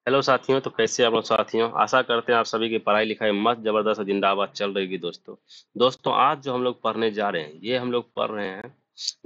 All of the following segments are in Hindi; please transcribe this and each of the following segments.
हेलो साथियों, तो कैसे आप लोग साथियों। आशा करते हैं आप सभी की पढ़ाई लिखाई मस्त जबरदस्त जिंदाबाद चल रही है। दोस्तों आज जो हम लोग पढ़ने जा रहे हैं, ये हम लोग पढ़ रहे हैं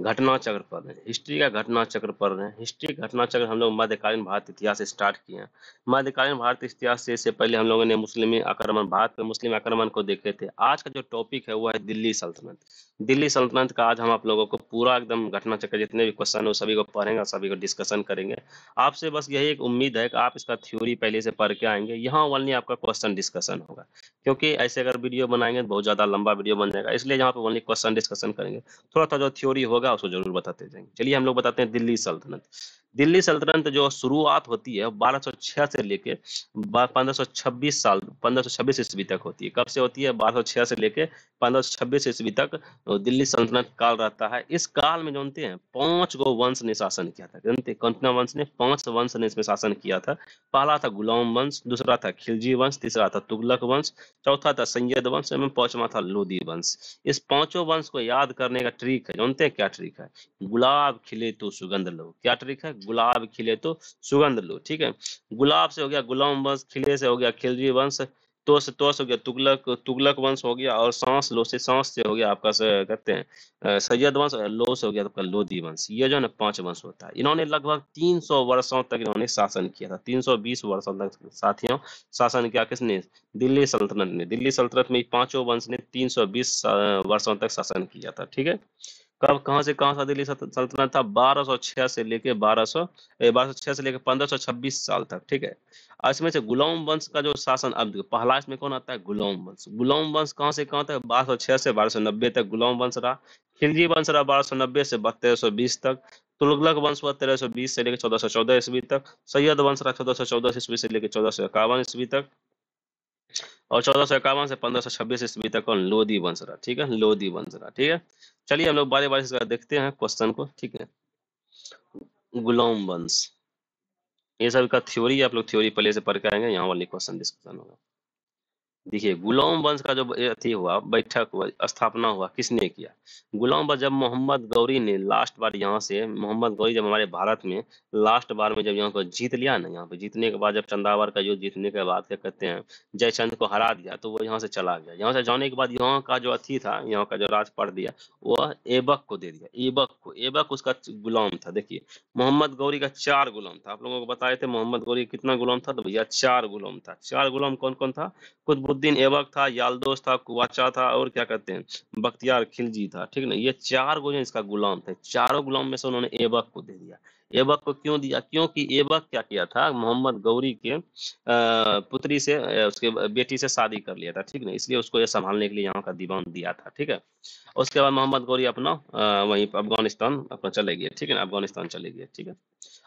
घटना चक्र पढ़ रहे हैं, हिस्ट्री का घटना चक्र पढ़ रहे हैं। हिस्ट्री घटना चक्र हम लोग मध्यकालीन भारत इतिहास से स्टार्ट किए हैं। मध्यकालीन भारत इतिहास से इससे पहले हम लोगों ने मुस्लिम आक्रमण, भारत में मुस्लिम आक्रमण को देखे थे। आज का जो टॉपिक है वो है दिल्ली सल्तनत। दिल्ली सल्तनत का आज हम आप लोगों को पूरा एकदम घटना चक्र, जितने भी क्वेश्चन है वो सभी को पढ़ेंगे और सभी को डिस्कशन करेंगे। आपसे बस यही एक उम्मीद है कि आप इसका थ्योरी पहले से पढ़ के आएंगे, यहाँ ओनली आपका क्वेश्चन डिस्कशन होगा। क्योंकि ऐसे अगर वीडियो बनाएंगे तो बहुत ज़्यादा लंबा वीडियो बन जाएगा, इसलिए यहाँ पे ओनली क्वेश्चन डिस्कशन करेंगे। थोड़ा थोड़ा जो थ्योरी होगा उसको जरूर बताते जाएंगे। चलिए हम लोग बताते हैं दिल्ली सल्तनत। दिल्ली सल्तनत जो शुरुआत होती है 1206 से लेके 1526 साल 1526 ईस्वी तक होती है। कब से होती है? 1206 से लेके 1526 ईस्वी तक दिल्ली सल्तनत काल रहता है। इस काल में जानते हैं 5 गो वंश ने शासन किया था। जानते हैं कौन वंश ने? 5 वंश ने इसमें शासन किया था। पहला था गुलाम वंश, दूसरा था खिलजी वंश, तीसरा था तुगलक वंश, चौथा था सैयद वंश एवं पांचवा था लोदी वंश। इस पांचों वंश को याद करने का ट्रिक है। जानते हैं क्या ट्रिक है? गुलाब खिले तो सुगंध लो। क्या ट्रिक है? गुलाब खिले तो सुगंध लो। ठीक है, गुलाब से हो गया गुलाम वंश, खिले से हो गया खिलजी वंश, तो से हो गया तुगलक तुगलक वंश हो गया, और सांस से हो गया आपका कहते हैं सैयद वंश, और लो से हो गया आपका लोधी वंश। ये जो है ना 5 वंश होता है। इन्होंने लगभग 300 वर्षों तक इन्होंने शासन किया था। 320 वर्षों तक साथियों शासन किया। किसने? दिल्ली सल्तनत ने। दिल्ली सल्तनत में पांचों वंश ने 320 वर्षों तक शासन किया था। ठीक है, कब कहाँ से कहाँ था दिल्ली सल्तनत था? 1206 से लेके 1206 से लेके 1526 साल तक। ठीक है, और इसमें से गुलाम वंश का जो शासन, अब देखो पहला इसमें कौन आता है? गुलाम वंश। गुलाम वंश कहाँ से कहाँ तक? 1206 से 1290 तक गुलाम वंश रहा। खिलजी वंश रहा 1290 से 1320 तक। तुगलक वंश हुआ 1320 से लेकर 1414 ईस्वी तक। सैयद वंश रहा 1414 ईस्वी से लेकर 1451 ईस्वी तक। और 1451 से 1526 ईस्वी तक कौन? लोधी वंश रहा। ठीक है, लोधी वंश रहा। ठीक है, चलिए हम लोग बारी बारी से देखते हैं क्वेश्चन को। ठीक है, गुलाम वंश, ये सब का थ्योरी आप लोग थ्योरी पहले से पढ़ के आएंगे, यहाँ वाली क्वेश्चन डिस्कशन होगा। देखिए गुलाम वंश का जो अथी हुआ, बैठक हुआ, स्थापना हुआ, किसने किया? गुलाम वंश जब मोहम्मद गौरी ने लास्ट बार यहाँ से, मोहम्मद गौरी जब हमारे भारत में लास्ट बार में जब यहाँ को जीत लिया ना, यहाँ पे जीतने के बाद जब चंदावर का युद्ध जीतने के बाद क्या कहते हैं जयचंद को हरा दिया, तो वो यहाँ से चला गया। यहाँ से जाने के बाद यहाँ का जो अथी था, यहाँ का जो राज पढ़ दिया, वह ऐबक को दे दिया। ऐबक को, ऐबक उसका गुलाम था। देखिए मोहम्मद गौरी का 4 गुलाम था। आप लोगों को बताए थे मोहम्मद गौरी कितना गुलाम था, तो भैया 4 गुलाम था। 4 गुलाम कौन कौन था? कुतुबुद्दीन ऐबक था, यालदोस था, कुवाचा था, और क्या कहते हैं बख्तियार खिलजी था। ठीक ना, ये 4 गो जो इसका गुलाम थे, चारों गुलाम में से उन्होंने ऐबक को दे दिया। ऐबक को क्यों दिया? क्योंकि ऐबक क्या किया था, मोहम्मद गौरी के पुत्री से, उसके बेटी से शादी कर लिया था। ठीक ना, इसलिए उसको ये संभालने के लिए यहाँ का दीवान दिया था। ठीक है, उसके बाद मोहम्मद गौरी अपना वहीं पर अफगानिस्तान अपना चले गए। ठीक है ना, अफगानिस्तान चले गए। ठीक है,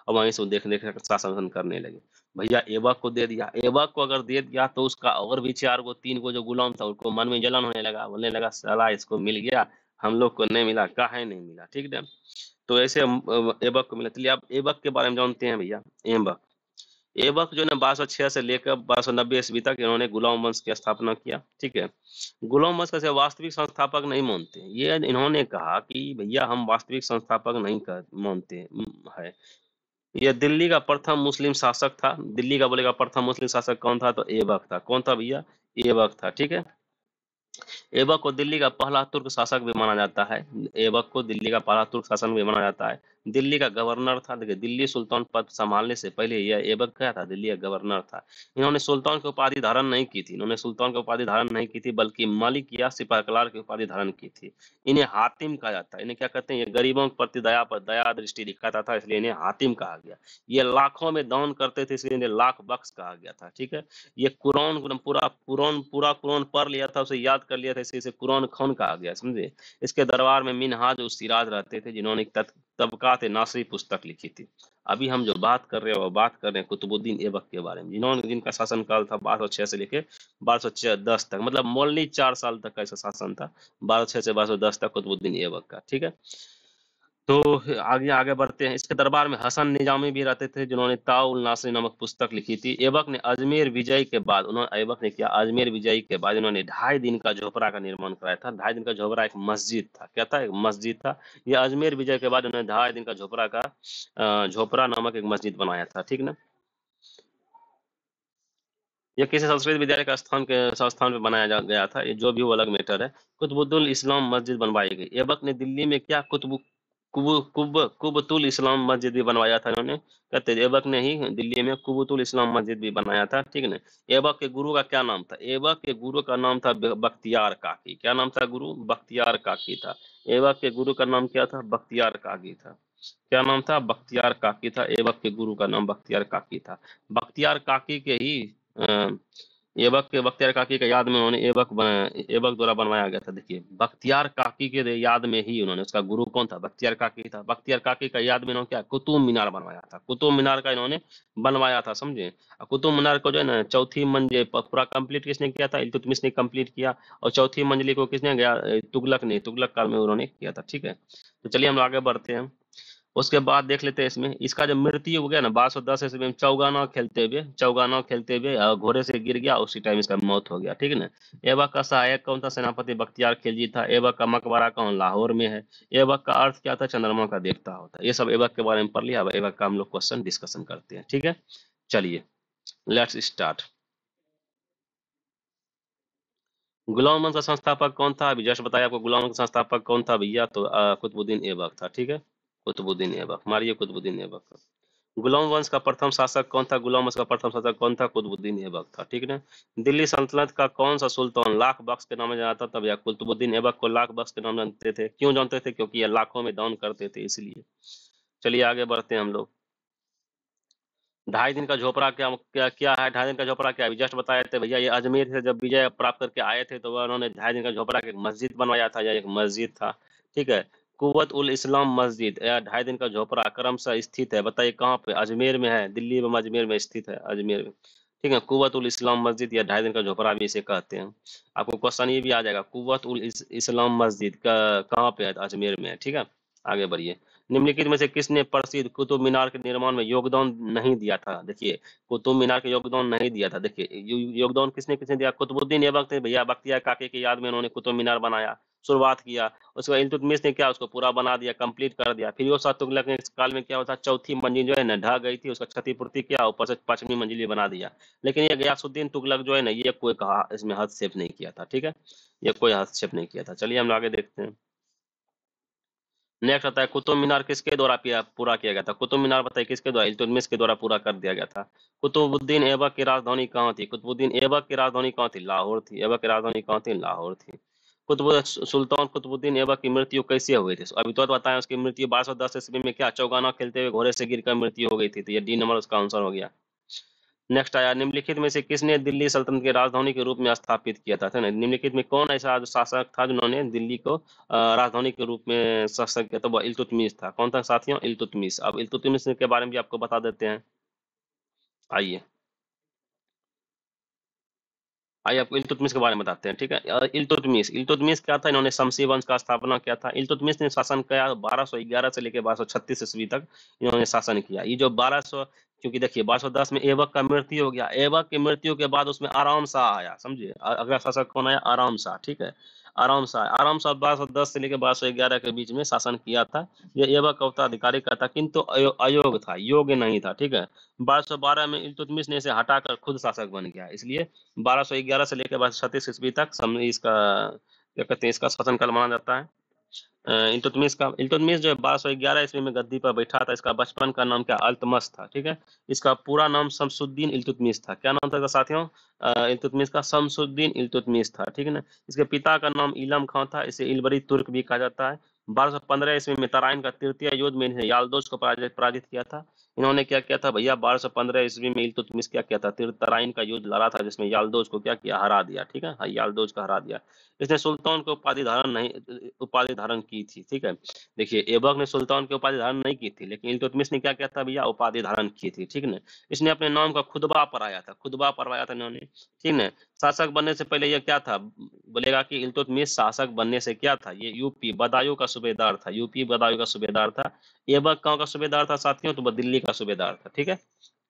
और वहीं से वो देख देख शासन करने लगे। भैया ऐबक को दे दिया। ऐबक को अगर दे दिया तो उसका और भी 4 गो 3 गो जो गुलाम था, उनको मन में जलन होने लगा, बोलने लगा साला इसको मिल गया, हम लोग को नहीं मिला, काहे नहीं मिला। ठीक है, तो ऐसे ऐबक को मिला। चलिए आप ऐबक के बारे में जानते हैं भैया। ऐबक, ऐबक जो है ना 1206 से लेकर 1290 ईस्वी तक इन्होंने गुलाम वंश की स्थापना किया। ठीक है, गुलाम वंश का वास्तविक संस्थापक नहीं मानते। ये इन्होंने कहा कि भैया हम वास्तविक संस्थापक नहीं कर मानते है। यह दिल्ली का प्रथम मुस्लिम शासक था। दिल्ली का बोलेगा प्रथम मुस्लिम शासक कौन था? तो ऐबक था। कौन था भैया? ऐबक था। ठीक है, ऐबक को दिल्ली का पहला तुर्क शासक भी माना जाता है। ऐबक को दिल्ली का पहला तुर्क शासक भी माना जाता है। दिल्ली का गवर्नर था। देखिए दिल्ली सुल्तान पद संभालने से पहले यह ऐबक क्या था? दिल्ली का गवर्नर था। इन्होंने सुल्तान की उपाधि धारण नहीं की थी। इन्होंने सुल्तान की उपाधि धारण नहीं की थी, बल्कि मलिक या सिपाहकलार की उपाधि धारण की थी। इन्हें हातिम कहा जाता है। इन्हें क्या कहते हैं? ये गरीबों के प्रति दया पर दया दृष्टि दिखाता था, इसलिए इन्हें हातिम कहा गया। ये लाखों में दान करते थे, इसलिए इन्हें लाख बख्श कहा गया था। ठीक है, ये कुरान एकदम पूरा कुरान पढ़ लिया था, उसे याद कर लिया था, इसे कुरान खान कहा गया। समझे? इसके दरबार में मिनहाज उस सिराज रहते थे, जिन्होंने तबकात नासरी पुस्तक लिखी थी। अभी हम जो बात कर रहे हैं वो बात कर रहे हैं कुतुबुद्दीन ऐबक के बारे में, जिन्होंने जिनका शासनकाल था 1206 से लेके 1210 तक, मतलब मोलनी 4 साल तक का ऐसा शासन था। 1206 से 1210 तक कुतुबुद्दीन ऐबक का। ठीक है, तो आगे आगे बढ़ते हैं। इसके दरबार में हसन निजामी भी रहते थे, जिन्होंने ताउल नासरी नामक पुस्तक लिखी थी। ऐबक ने अजमेर विजय के बाद, उन्होंने ऐबक ने किया अजमेर विजय के बाद इन्होंने 2.5 दिन का झोपड़ा का निर्माण कराया था। 2.5 दिन का झोपड़ा एक मस्जिद था। क्या था? एक मस्जिद था। ये अजमेर विजय के बाद उन्होंने 2.5 दिन का झोपड़ा नामक एक मस्जिद बनाया था। ठीक ना, ये किसी संस्कृत विद्यालय का संस्थान पे बनाया गया था, ये जो भी वो अलग मैटर है। कुतुबुद्दीन इस्लाम मस्जिद बनवाई गई। ऐबक ने दिल्ली में क्या कुबतुल इस्लाम मस्जिद भी बनवाया था इन्होंने। कहते हैं ऐबक ने ही दिल्ली में कुबतुल इस्लाम मस्जिद भी बनाया था, ठीक है। ऐबक के गुरु का क्या नाम था? ऐबक के गुरु का नाम था बख्तियार काकी। क्या नाम था गुरु? बख्तियार काकी था। ऐबक के गुरु का नाम क्या था? बख्तियार काकी था। क्या नाम था? बख्तियार काकी था। ऐबक के गुरु का नाम बख्तियार काकी था। बख्तियार काकी के ही ऐबक के बख्तियार काकी के याद में उन्होंने ऐबक द्वारा बनवाया गया था। देखिए, बख्तियार काकी के याद में ही उन्होंने, उसका गुरु कौन था? बख्तियार काकी था। बख्तियार काकी का याद में इन्होंने क्या कुतुब मीनार बनवाया था। कुतुब मीनार का इन्होंने बनवाया था, समझे। और कुतुब मीनार को जो है ना, चौथी मंजिल पूरा कंप्लीट किसने किया था? इल्तुतमिश ने कंप्लीट किया। और चौथी मंजिल को किसने गया? तुगलक ने, तुगलक काल में उन्होंने किया था, ठीक है। तो चलिए हम आगे बढ़ते हैं। उसके बाद देख लेते हैं इसमें, इसका जब मृत्यु हो गया ना 1210 ईस्वी में, चौगाना खेलते हुए घोड़े से गिर गया, उसी टाइम इसका मौत हो गया, ठीक है ना। ऐबक का सहायक कौन था? सेनापति बख्तियार खिलजी था। ऐबक का मकबरा कौन? लाहौर में है। ऐबक का अर्थ क्या था? चंद्रमा का देवता होता है। ये सब ऐबक के बारे में पढ़ लिया। अब ऐबक का हम लोग क्वेश्चन डिस्कशन करते हैं, ठीक है। चलिए, लेट्स स्टार्ट। गुलाम वंश का संस्थापक कौन था? अभी जस्ट बताया आपको, गुलाम वंश का संस्थापक कौन था भैया? तो कुतुबुद्दीन ऐबक था, ठीक है। कुतुबुद्दीन ऐबक, मारिए कुतुबुद्दीन ऐबक। गुलाम वंश का प्रथम शासक कौन था? गुलाम वंश का प्रथम शासक कौन था? कुतुबुद्दीन ऐबक था, ठीक है ना। दिल्ली सल्तनत का कौन सा सुल्तान लाख बख्श के नाम से जाना था? तब या कुतुबुद्दीन ऐबक को लाख बख्श के नाम जानते थे। क्यों जानते थे? क्योंकि ये लाखों में दान करते थे, इसलिए। चलिए आगे बढ़ते हैं हम लोग। ढाई दिन का झोपड़ा क्या क्या क्या है? ढाई दिन का झोपड़ा क्या है? जस्ट बताए थे भैया, ये अजमेर से जब विजय प्राप्त करके आए थे तो वह उन्होंने ढाई दिन का झोपड़ा के एक मस्जिद बनवाया था, या एक मस्जिद था, ठीक है। कुवत उल इस्लाम मस्जिद या ढाई दिन का झोपड़ा क्रमशः स्थित है, बताइए कहाँ पे? अजमेर में है, दिल्ली में अजमेर में स्थित है, अजमेर में, ठीक है। कुवत उल इस्लाम मस्जिद या ढाई दिन का झोपड़ा भी इसे कहते हैं। आपको क्वेश्चन ये भी आ जाएगा, कुवत उल इस्लाम मस्जिद का कहाँ पे है? अजमेर में है, ठीक है। आगे बढ़िए। निम्नलिखित में से किसने प्रसिद्ध कुतुब मीनार के निर्माण में योगदान नहीं दिया था? देखिए, कुतुब मीनार के योगदान नहीं दिया था। देखिए, योगदान किसने किसने दिया? कुतुबुद्दीन ऐबक ने भैया, बख्तियार काके की याद में उन्होंने कुतुब मीनार बनाया, शुरुआत किया। उसके बाद इल्तुतमिश ने क्या, उसको पूरा बना दिया, कंप्लीट कर दिया। फिर शाह तुगलक ने इस काल में क्या होता, चौथी मंजिल जो है ना ढह गई थी, उसका क्षतिपूर्ति किया, ऊपर से पांचवी मंजिल भी बना दिया। लेकिन ये गयासुद्दीन तुगलक जो है ना, ये कोई कहा इसमें हस्तक्षेप नहीं किया था, ठीक है। ये कोई हस्तक्षेप नहीं किया था। चलिए हम आगे देखते हैं। नेक्स्ट आता है, कुतुब मीनार किसके द्वारा पूरा किया गया था? कुतुब मीनार बताइए किसके द्वारा? इल्तुतमिश के द्वारा पूरा कर दिया गया था। कुतुबुद्दीन ऐबक की राजधानी कहाँ थी? कुतुबुद्दीन ऐबक की राजधानी कहाँ थी? लाहौर थी। ऐबक की राजधानी कहाँ थी? लाहौर थी। सुल्तान कुतुबुद्दीन ऐबक की मृत्यु कैसे हुई थी? अभी तो बताया, उसकी मृत्यु 1210 ईस्वी में क्या चौगाना खेलते हुए घोड़े से गिरकर मृत्यु हो गई थी। तो ये डी नंबर उसका आंसर हो गया। नेक्स्ट आया, निम्नलिखित में से किसने दिल्ली सल्तनत की राजधानी के रूप में स्थापित किया था? ना, निम्नलिखित में कौन ऐसा शासक था जिन्होंने दिल्ली को राजधानी के रूप में शासन किया? तो वह इल्तुतमिश था। कौन था साथियों? इल्तुतमिश। अब इल्तुतमिश के बारे में भी आपको बता देते हैं, आइए। आइए आपको इल्तुतमिश के बारे में बताते हैं, ठीक है। इल्तुतमिश, इल्तुतमिश क्या था? इन्होंने शमसी वंश का स्थापना किया था। इल्तुतमिश ने शासन किया 1211 से लेकर 1236 ईस्वी तक इन्होंने शासन किया। ये जो 1200, क्योंकि देखिए 1210 में ऐबक का मृत्यु हो गया। ऐबक की मृत्यु के बाद उसमें आराम शाह आया, समझिए। अगला शासक कौन आया? आराम शाह, ठीक है। आराम शाह, आराम शाह 1210 से लेकर 1211 के बीच में शासन किया था। ये ऐबक का उत्तराधिकारी का था, किंतु अयोग्य था, योग्य नहीं था, ठीक है। 1212 में इल्तुतमिश ने इसे हटाकर खुद शासक बन गया, इसलिए 1211 से लेकर 1236 ईस्वी तक इसका क्या कहते हैं, इसका शासनकाल माना जाता है। इल्तुतमिश जो है 1211 ईस्वी में गद्दी पर बैठा था। इसका बचपन का नाम क्या? अल्तमश था, ठीक है। इसका पूरा नाम शमसुद्दीन इल्तुतमिश था। क्या नाम था इसका साथियों? इल्तुतमिश का शमसुद्दीन इल्तुतमिश था, ठीक है ना। इसके पिता का नाम इलम खां था, इसे इलबरी तुर्क भी कहा जाता है। 1215 ईस्वी में तराइन का तृतीय युद्ध में इन्हें याल्दोज को पराजित किया था। इन्होंने क्या किया था भैया? 1215 ईस्वी में इल्तुतमिश क्या किया था? तराइन का युद्ध लड़ा था, जिसमें याल्दोज को क्या किया? हरा दिया, ठीक है। हाँ, याल्दोज को हरा दिया। इसने सुल्तान को उपाधि धारण की थी, ठीक है। देखिए, ऐबक ने सुल्तान की उपाधि धारण नहीं की थी, लेकिन इल्तुतमिश ने क्या किया था भैया? उपाधि धारण की थी, ठीक है। इसने अपने नाम का खुतबा पढ़ाया था, खुतबा पढ़वाया था इन्होंने, ठीक है। शासक बनने से पहले यह क्या था? बोलेगा कि इल्तुतमिश शासक बनने से क्या था? ये यूपी बदायूं का सूबेदार था, यूपी बदायूं का सूबेदार था। ऐबक कहाँ का सूबेदार था साथियों? तो वह दिल्ली का सूबेदार था, ठीक है।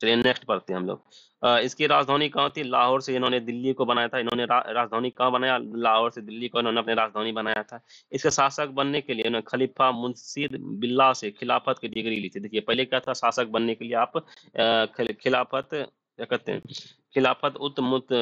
चलिए नेक्स्ट पढ़ते हैं हम लोग। इसकी राजधानी कहाँ थी? लाहौर से इन्होंने दिल्ली को बनाया था। इन्होंने राजधानी कहाँ बनाया? लाहौर से दिल्ली को इन्होंने अपनी राजधानी बनाया था। इसके शासक बनने के लिए इन्होंने खलीफा मुंशीद बिल्ला से खिलाफत की डिग्री ली थी। देखिए, पहले क्या था? शासक बनने के लिए आप खिलाफत क्या कहते हैं, खिलाफत उत मुत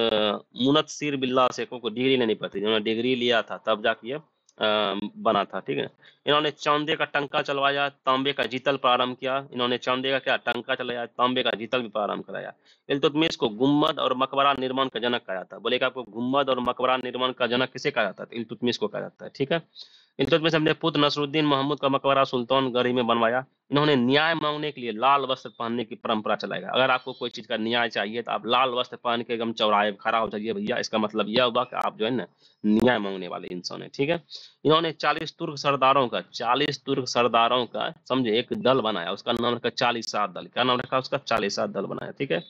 मुनतसिर बिल्ला से को डिग्री लेनी पड़ती, जिन्होंने डिग्री लिया था तब जाके ये बना था, ठीक है। इन्होंने चांदे का टंका चलवाया, तांबे का जीतल प्रारंभ किया। इन्होंने चांदे का क्या टंका चलाया, तांबे का जीतल भी प्रारंभ कराया। इल्तुतमिश को गुम्बद और मकबरा निर्माण का जनक कहा जाता है। बोलेगा आपको गुम्बद और मकबरा निर्माण का जनक किसे कहा जाता है, इल्तुतमिश को कहा जाता है, ठीक है। इल्तुतमिश अपने पुत्र नसरुद्दीन महमूद का मकबरा सुल्तानगढ़ी में बनवाया। इन्होंने न्याय मांगने के लिए लाल वस्त्र पहनने की परंपरा चलाएगा। अगर आपको कोई चीज का न्याय चाहिए तो आप लाल वस्त्र पहन के एकदम चौराहे खड़ा हो जाइए भैया, इसका मतलब यह हुआ कि आप जो है ना न्याय मांगने वाले इंसान है, ठीक है। इन्होंने 40 तुर्क सरदारों का समझे एक दल बनाया, उसका नाम रखा 40 दल। क्या नाम रखा उसका, 40 दल बनाया, ठीक है।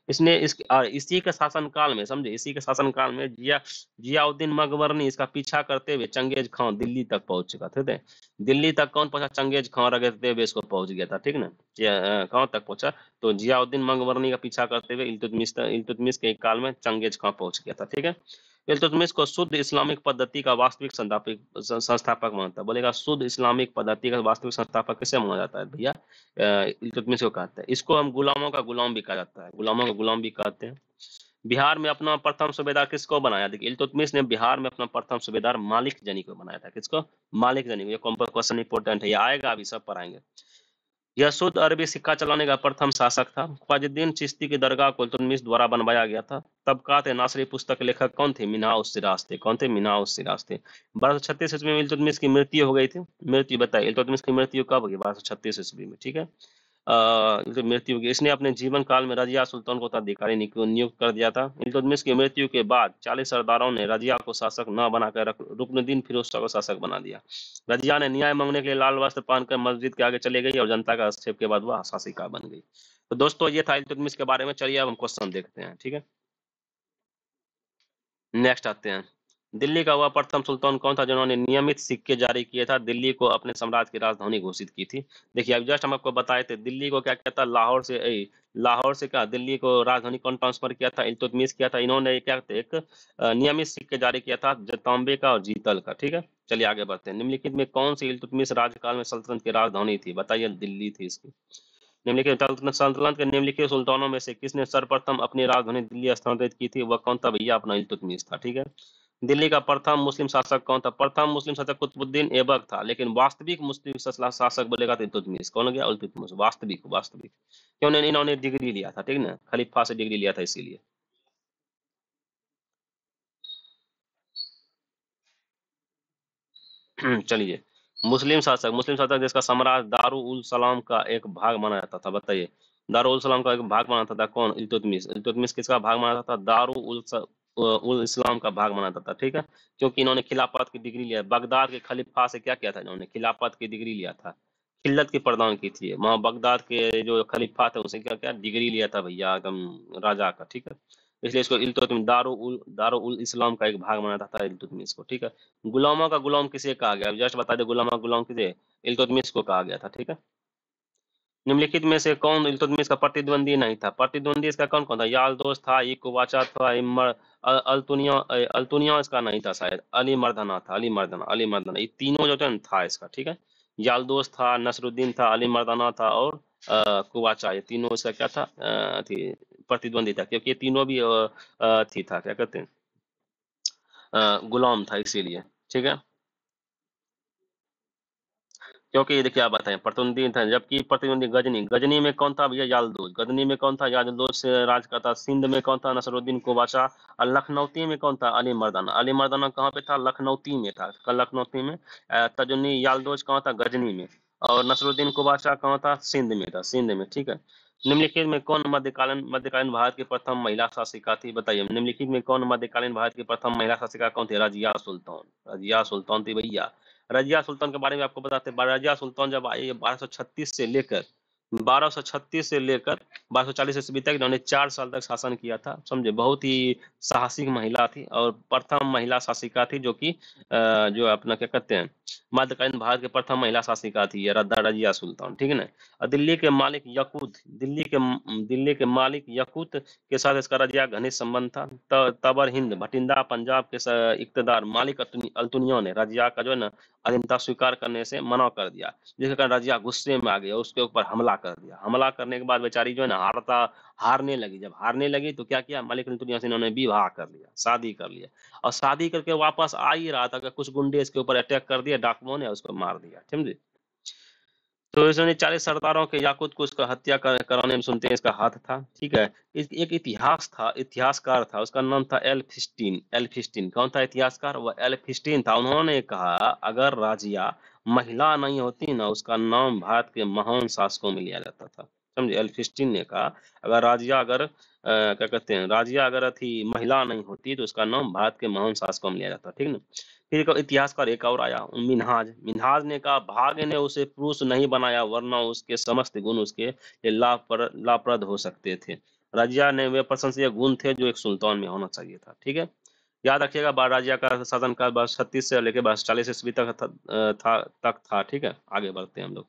इसने इसी के शासनकाल में समझे, इसी के शासनकाल में जियाउद्दीन मकबरनी इसका पीछा करते हुए चंगेज खान दिल्ली तक पहुंच चुका था। दिल्ली तक कौन पहुंचा, चंगेज खान रगड़ते हुए इसको पहुंच गया था, ठीक ना। कहाँ तक पहुंचा, तो जियाउद्दीन मकबरनी का पीछा करते हुए इल्तुतमिश के काल में चंगेज खान पहुंच गया था, ठीक है। इल्तुतमिश को शुद्ध इस्लामिक पद्धति का वास्तविक संस्थापक मानता है। बोलेगा शुद्ध इस्लामिक पद्धति का वास्तविक संस्थापक किसे माना जाता है भैया, इल्तुतमिश को कहते हैं। इसको हम गुलामों का गुलाम भी कहा जाता है, गुलामों का गुलाम भी कहते हैं। बिहार में अपना प्रथम सूबेदार किसको बनाया, देखिए इल्तुतमिश ने बिहार में अपना प्रथम सूबेदार मालिक जनी को बनाया था। किसको, मालिक जनी को। ये क्वेश्चन इंपोर्टेंट है, ये आएगा अभी, सब पढ़ाएंगे। यह शुद्ध अरबी सिक्का चलाने का प्रथम शासक था। ख्वाजुद्दीन चिश्ती की दरगाह को इल्तुतमिश द्वारा बनवाया गया था। तबकात नासरी पुस्तक के लेखक कौन थे, मीना उस सिराज थे। कौन थे, मीना उस सिराज थे। 1236 ईस्वी में इल्तुतमिश की मृत्यु हो गई थी। मृत्यु बताइए, इल्तुतमिश की मृत्यु कब हुई, 1236 ईस्वी में, ठीक है। जो मृत्यु की, इसने अपने जीवन काल में रजिया सुल्तान को उत्तराधिकारी नियुक्त कर दिया था। इल्तुतमिश की मृत्यु के बाद 40 सरदारों ने रजिया को शासक न बनाकर रुकनुद्दीन फिरोज शाह को शासक बना दिया। रजिया ने न्याय मांगने के लिए लाल वस्त्र पहनकर मस्जिद के आगे चले गई और जनता का हस्तक्षेप के बाद वह शासिका बन गई। तो दोस्तों ये था इल्तुतमिश के बारे में। चलिए अब हम क्वेश्चन देखते हैं, ठीक है। नेक्स्ट आते हैं, दिल्ली का वह प्रथम सुल्तान कौन था जिन्होंने नियमित सिक्के जारी किए था, दिल्ली को अपने साम्राज्य की राजधानी घोषित की थी। देखिए अब जस्ट हम आपको बताए थे, दिल्ली को क्या कहता, लाहौर से क्या दिल्ली को राजधानी कौन ट्रांसफर किया था, इल्तुतमिश किया था। इन्होंने क्या कहते एक नियमित सिक्के जारी किया था, तांबे का और जीतल का, ठीक है। चलिए आगे बढ़ते हैं। निम्नलिखित में कौन सी इल्तुतमिश राज्यकाल में सल्तनत की राजधानी थी, बताइए, दिल्ली थी इसकी। निम्नलिखित सल्तनत के निम्नलिखित सुल्तानों में से किसने सर्वप्रथम अपनी राजधानी दिल्ली स्थानांतरित की थी, वह कौन था भैया, अपना इल्तुतमिश था, ठीक है। दिल्ली का प्रथम मुस्लिम शासक कौन था, प्रथम मुस्लिम शासक कुतुबुद्दीन ऐबक था, लेकिन वास्तविक मुस्लिम शासक बोलेगा तो इल्तुतमिश। कौन हो गया, इल्तुतमिश। वास्तविक वास्तविक क्यों, इन्होंने डिग्री लिया था, ठीक ना, खलीफा से डिग्री लिया था इसीलिए। चलिए, मुस्लिम शासक जिसका साम्राज्य दारुल उल सलाम का एक भाग माना जाता था, बताइए। दारुल उल सलाम का एक भाग माना जाता था कौन, इल्तुतमिश। इल्तुतमिश किसका भाग माना जाता था, दारुल उल इस्लाम का भाग माना जाता था, ठीक है। क्योंकि इन्होंने खिलाफत की डिग्री लिया, बगदाद के खलीफा से क्या किया था, इन्होंने खिलाफत की डिग्री लिया था, खिल्लत की प्रदान की थी। वहाँ बगदाद के जो खलीफा थे उनसे क्या क्या डिग्री लिया था भैया, एकदम राजा का, ठीक है। इसलिए इसको इल्तुतमिश दारुल उल इस्लाम का एक भाग माना जाता था इल्तुतमिश को, ठीक है। गुलामों का गुलाम किसे कहा गया, जस्ट बता दे, गुलामों का गुलाम किसे, इल्तुतमिश को कहा गया था, ठीक है। निम्नलिखित में से कौन इल्तुतमिश का प्रतिद्वंदी नहीं था, प्रतिद्वंदी इसका कौन कौन था, यालदोस था, इकुवाचा था, अल्तुनिया इसका नहीं था शायद, अली मर्दाना था, अली मर्दाना, ये तीनों जो था इसका, ठीक है। यालदोस था, नसरुद्दीन था, अली मर्दाना था और कुवाचा, ये तीनों इसका क्या था, प्रतिद्वंदी था, क्योंकि ये तीनों भी थी था, क्या कहते हैं, गुलाम था इसीलिए, ठीक है। क्योंकि देखिए आप बताएं, प्रतिद्वंदी था, जबकि प्रतिद्वंदी गजनी में कौन था भैया, यालदोज। गजनी में कौन था, यालदोज से राज करता। सिंध में कौन था, नसरुद्दीन कोबाचा। और लखनऊती में कौन था, अली मर्दाना। अली मर्दाना कहाँ पे था, लखनऊती में था, कल लखनऊती में। तजुन्नी यालदोज कहाँ था, गजनी में। और नसरुद्दीन कोबाचा कहाँ था, सिंध में था, सिंध में, ठीक है। निम्नलिखित में कौन मध्यकालीन भारत की प्रथम महिला शासिका थी, बताइए। निम्नलिखित में कौन मध्यकालीन भारत की प्रथम महिला शासिका कौन थी, रजिया सुल्तान। रजिया सुल्तान थी भैया। रजिया सुल्तान के बारे में आपको बताते हैं, रजिया सुल्तान जब आई 1236 से लेकर 1240 ईस्वी तक इन्होंने 4 साल तक शासन किया था, समझे। बहुत ही साहसिक महिला थी और प्रथम महिला शासिका थी, जो कि जो अपना क्या कहते हैं, मध्यकालीन भारत के प्रथम महिला शासिका थी ये रजिया सुल्तान, ठीक है ना। और दिल्ली के मालिक यकूत के साथ इसका रजिया घनिष्ठ संबंध था। तबर हिंद भटिंडा पंजाब के इक्तदार मालिक अल्तुनिया ने रजिया का जो है ना अधीनता स्वीकार करने से मना कर दिया, जिसके कारण रजिया गुस्से में आ गया, उसके ऊपर हमला कर दिया। हमला करने के बाद बेचारी जो है ना हारने लगी। जब हारने लगी तो क्या किया, मलिक इल्तुतमिश ने इन्होंने विवाह कर लिया, शादी कर लिया, और शादी करके वापस आ ही रहा था कि कुछ गुंडे इसके ऊपर अटैक कर दिया, डाकुओं ने उसको मार दिया। समझे? तो इसने 40 सरदारों के याकूत को उसका हत्या कराने में सुनते हैं इसका हाथ था। ठीक है, एक इतिहासकार था, उसका नाम था एल्फिस्टीन। कौन था इतिहासकार? वो एल्फिस्टीन था। उन्होंने कहा अगर राजिया महिला नहीं होती ना, उसका नाम भारत के महान शासकों में लिया जाता था। समझे? एल्फिस्टीन ने कहा क्या कहते हैं, राजिया अगर थी महिला नहीं होती तो उसका नाम भारत के महान शासकों में लिया जाता। ठीक ना? फिर एक इतिहासकार एक और आया, मिन्हाज ने कहा भाग्य ने उसे पुरुष नहीं बनाया, वरना उसके समस्त गुण उसके लिए लाभप्रद हो सकते थे। रजिया ने वे प्रशंसनीय गुण थे जो एक सुल्तान में होना चाहिए था। ठीक है, याद रखिएगा रजिया का शासनकाल 36 से लेकर 40 ईस्वी तक था। ठीक है, आगे बढ़ते हैं हम लोग।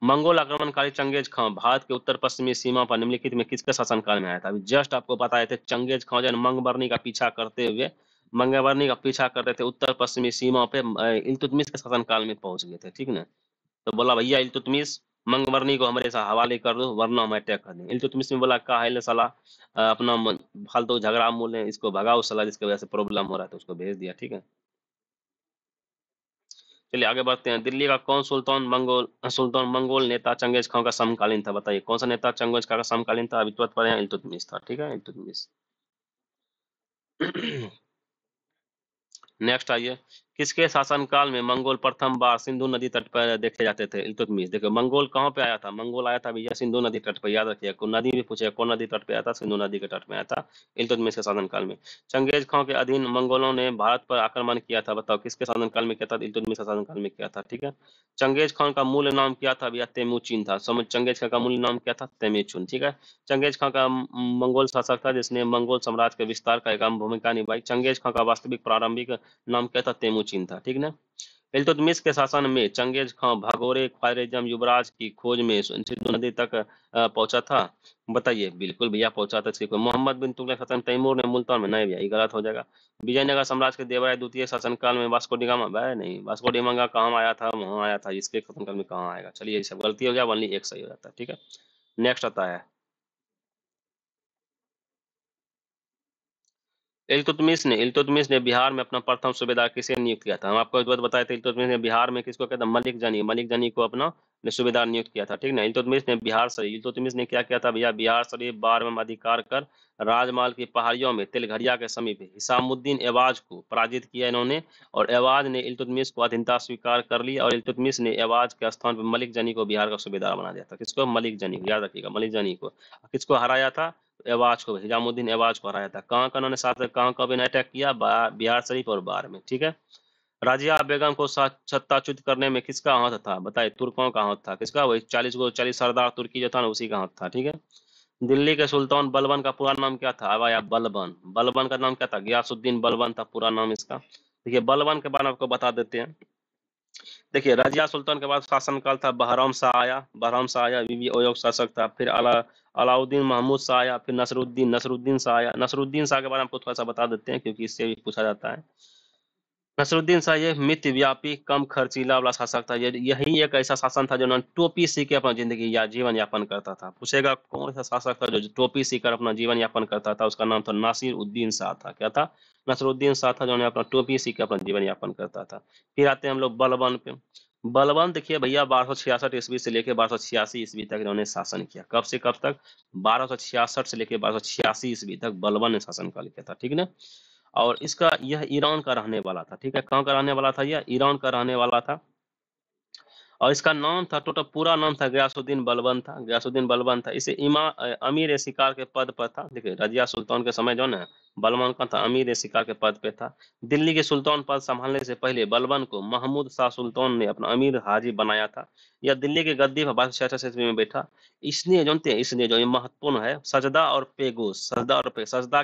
मंगोल आक्रमणकारी चंगेज खां भारत के उत्तर पश्चिमी सीमा पर निम्नलिखित में किसके शासनकाल में आया था? अभी जस्ट आपको बताए थे, चंगेज खां जो मंगबरनी का पीछा करते उत्तर पश्चिमी सीमा पे इल्तुतमिश के शासनकाल में पहुंच गए थे। ठीक ना? तो बोला भैया इल्तुतमिश मंगबरनी को हमारे साथ हवाले कर दो वरना हम अटैक कर देंगे। इल्तुतमिश ने बोला का है साला, अपना फालतू झगड़ा मूल है, इसको भगाओ साला, जिसकी वजह से प्रॉब्लम हो रहा है, तो उसको भेज दिया। ठीक है, चलिए आगे बढ़ते हैं। दिल्ली का कौन सुल्तान मंगोल नेता चंगेज खां का समकालीन था? बताइए कौन सा नेता चंगेज खां का समकालीन था? अभी तुरंत पढ़े हैं, इल्तुतमिश था। ठीक है, इल्तुतमिश। नेक्स्ट आइए, किसके शासनकाल में मंगोल प्रथम बार सिंधु नदी तट पर देखे जाते थे? इल्तुतमिश। देखो मंगोल कहाँ पे आया था? मंगोल आया था भैया सिंधु नदी तट पर। याद रखिए, कौन नदी भी पूछे, कौन नदी तट पे आया था? सिंधु नदी के तट में आया था इल्तुतमिश के शासनकाल में। चंगेज खां के अधीन मंगोलों ने भारत पर आक्रमण किया था। बताओ किसके शासनकाल में किया था? इल्तुतमिश के शासनकाल में किया था। ठीक है, चंगेज खान का मूल नाम क्या था भैया? तेमुचिन था। समझ, चंगेज खान का मूल नाम क्या था? तेमुचिन। ठीक है, चंगेज खान का मंगोल शासक था जिसने मंगोल साम्राज्य के विस्तार का एक अहम भूमिका निभाई। चंगेज खान का वास्तविक प्रारंभिक नाम क्या था? तेमुचिन था। ठीक ना? इल्तुतमिश के शासन में चंगेज खां भगोरे ख्वारिज्म युवराज की खोज में सिंधु नदी तक पहुंचा था। बताइए, बिल्कुल भैया पहुंचा था। इसके मोहम्मद बिन तुगलक शासन तैमूर ने मुल्तान में, नहीं भैया ये गलत हो जाएगा। विजयनगर साम्राज्य के देवराय द्वितीय शासनकाल में वास्को डिगामा, भाई नहीं, वास्को डिगामा कहाँ आया था? वहां आया था। इसके शासनकाल में कहाँ आएगा? चलिए ये सब गलती हो गया, ओनली एक सही हो जाता है। ठीक है, नेक्स्ट आता है इल्तुतमिश ने बिहार में अपना प्रथम सूबेदार किसे नियुक्त किया था? हम आपको इस बात बताए थे, इल्तुतमिश ने बिहार में किसको किया था? मलिक जानी को अपना सूबेदार नियुक्त किया था। ठीक ना? इल्तुतमिश ने क्या किया था भैया? बिहार शरीफ बार में अधिकार कर राजमाल की पहाड़ियों में तिलघरिया के समीप हिसामुद्दीन एवाज को पराजित किया इन्होंने, और एवाज ने इल्तुतमिश को अधीनता स्वीकार कर ली, और इल्तुतमिश ने एवाज के स्थान पर मलिक जानी को बिहार का सूबेदार बना दिया था। किसको? मलिक जानी, याद रखिएगा, मलिक जानी को। किसको हराया था? एवाज को, हिजामुद्दीन एवाज को हराया था। कहाँ का उन्होंने साथ, कहाँ का भी अटैक किया? बिहार शरीफ और बार में। ठीक है, राजिया बेगम को सत्ताच्युत करने में किसका हाथ था? बताइए, तुर्कों का हाथ था। किसका? वही 40 सरदार तुर्की जो था ना, उसी का हाथ था। ठीक है, दिल्ली के सुल्तान बलबन का पूरा नाम क्या था? अब आया बलबन। बलबन का नाम क्या था? गयासुद्दीन बलबन था पूरा नाम इसका। देखिए बलबन के बारे में आपको बता देते हैं। देखिए रजिया सुल्तान के बाद शासनकाल था, बहराम शाह आया, बीबी अयोग शासक था। फिर अलाउद्दीन महमूद शाह आया, फिर नसरुद्दीन शाह आया। नसरुद्दीन शाह के बारे में आपको थोड़ा सा बता देते हैं क्योंकि इससे भी पूछा जाता है। नसरुद्दीन शाह ये मित व्यापी कम खर्चीला वाला शासक था। यही एक ऐसा शासन था जो टोपी सीकर अपना जिंदगी या जीवन यापन करता था। पूछेगा कौन सा शासक था जो टोपी सीकर अपना जीवन यापन करता था? उसका नाम था नासिर उद्दीन शाह था। क्या था? नसरुद्दीन शाह था जो अपना टोपी सीकर अपना जीवन यापन करता था। फिर आते हैं हम लोग बलबन पे। बलबन देखिए भैया 1266 ईस्वी से लेकर 1286 ईस्वी तक इन्होंने शासन किया। कब से कब तक? 1266 से लेकर 1286 ईस्वी तक बलबन ने शासन काल किया था। ठीक ना? और इसका यह ईरान का रहने वाला था। ठीक है, कहाँ का रहने वाला था? यह ईरान का रहने वाला था। और इसका नाम था, टोटल पूरा नाम था गयासुद्दीन बलबन था। इसे अमीर ए शिकार के पद पर था। देखिए रजिया सुल्तान के समय जो ना बलबन का था अमीर ए शिकार के पद पे था। दिल्ली के सुल्तान पद संभालने से पहले बलबन को महमूद शाह सुल्तान ने अपना अमीर हाजी बनाया था। यह दिल्ली की गद्दी पर 1266 ईस्वी में बैठा। इसने जानते हैं, इसने जो ये महत्वपूर्ण है, सजदा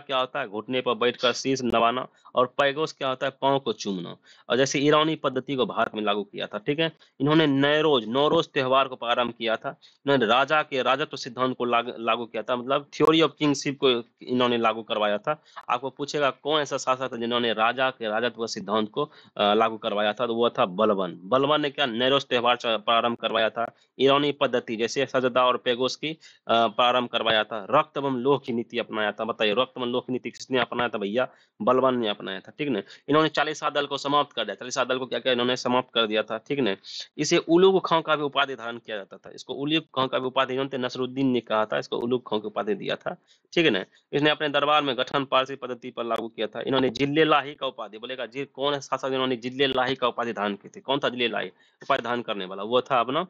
क्या होता है? घुटने पर बैठकर शीश नवाना। और पैगोस क्या होता है? पांव को चूमना। और जैसे ईरानी पद्धति को भारत में लागू किया था। ठीक है, इन्होंने नौरोज त्योहार को प्रारंभ किया था। इन्होंने राजा के राजत्व सिद्धांत को लागू किया था, मतलब थ्योरी ऑफ किंगशिप को इन्होंने लागू करवाया था। आपको पूछेगा कौन ऐसा शासक था जिन्होंने राजा के राजत्व सिद्धांत को लागू करवाया था, तो वो था बलबन। बलबन ने क्या नैरोज त्योहार प्रारंभ करवाया था, ईरानी पद्धति जैसे सजदा और पेगोस की प्रारंभ करवाया था, रक्त एवं लोह की नीति अपनाया था। बताइए रक्त एवं लोह की नीति किसने अपनाया था भैया, बलबन ने अपनाया था, ठीक ना। इन्होंने 40 दल को समाप्त कर दिया, 40 दल को क्या क्या इन्होंने समाप्त कर दिया था, ठीक ना। इसे उलूग खां का भी उपाधि धारण किया जाता था, इसको उलूग खां का भी उपाधि इन्होंने नसरुद्दीन ने कहा था, इसको उलूग खां की उपाधि दिया था, ठीक है ना। इसने अपने दरबार में गठन पारसी पद्धति पर लागू किया था। इन्होंने जिले लाही का उपाधि, बोलेगा जी कौन है शासक जिन्होंने जिले लाही का उपाधि धारण की थी, कौन था जिले लाही उपाधि धारण करने वाला, वो था अपना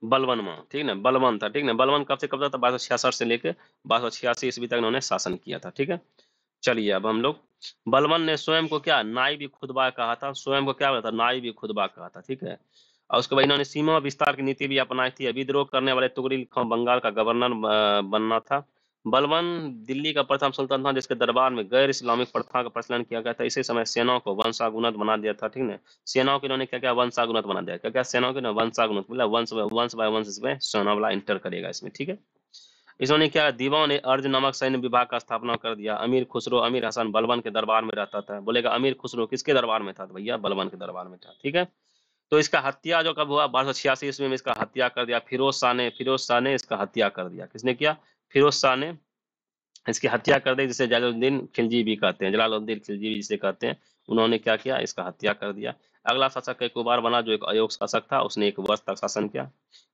बलवन मां, ठीक ना, बलवन था, ठीक ना। बलवन कब से कब तक था, 1266 से लेकर 1286 ईस्वी तक इन्होंने शासन किया था, ठीक है। चलिए अब हम लोग, बलवन ने स्वयं को क्या नाई खुतबा कहा था, स्वयं को क्या बोला था, नाई खुतबा कहा था, ठीक है। और उसके बाद इन्होंने सीमा विस्तार की नीति भी अपनाई थी। विद्रोह करने वाले तुगरिल खां बंगाल का गवर्नर बनना था। बलवन दिल्ली का प्रथम सुल्तान था जिसके दरबार में गैर इस्लामिक प्रथा का प्रचलन किया गया था। इसी समय सेनाओं को वंशागुनत बना दिया था, ठीक है। सेनाओं को इन्होंने क्या क्या वंशागुनत बना दिया, क्या क्या सेनाओं को वंशागुनत, मतलब वंश बाय वंश इसमें सेना वाला इंटर करेगा इसमें, ठीक है। इन्होंने क्या, दीवान ए अर्ज नामक सैन्य विभाग का स्थापना कर दिया। अमीर खुसरो अमीर हसन बलबन के दरबार में रहता था। बोलेगा अमीर खुसरो किसके दरबार में था, तो भैया बलबन के दरबार में था, ठीक है। तो इसका हत्या जो कब हुआ, 1286 ईस्वी में इसका हत्या कर दिया फिरोज शाह ने इसका हत्या कर दिया। किसने किया, फिरोज शाह ने इसकी हत्या कर दी, जिसे जलालुद्दीन खिलजी भी कहते हैं, जलालुद्दीन खिलजी भी जिसे कहते हैं। उन्होंने क्या किया, इसका हत्या कर दिया। अगला शासक कैकुबार बना, जो एक अयोग्य शासक था, उसने 1 वर्ष तक शासन किया।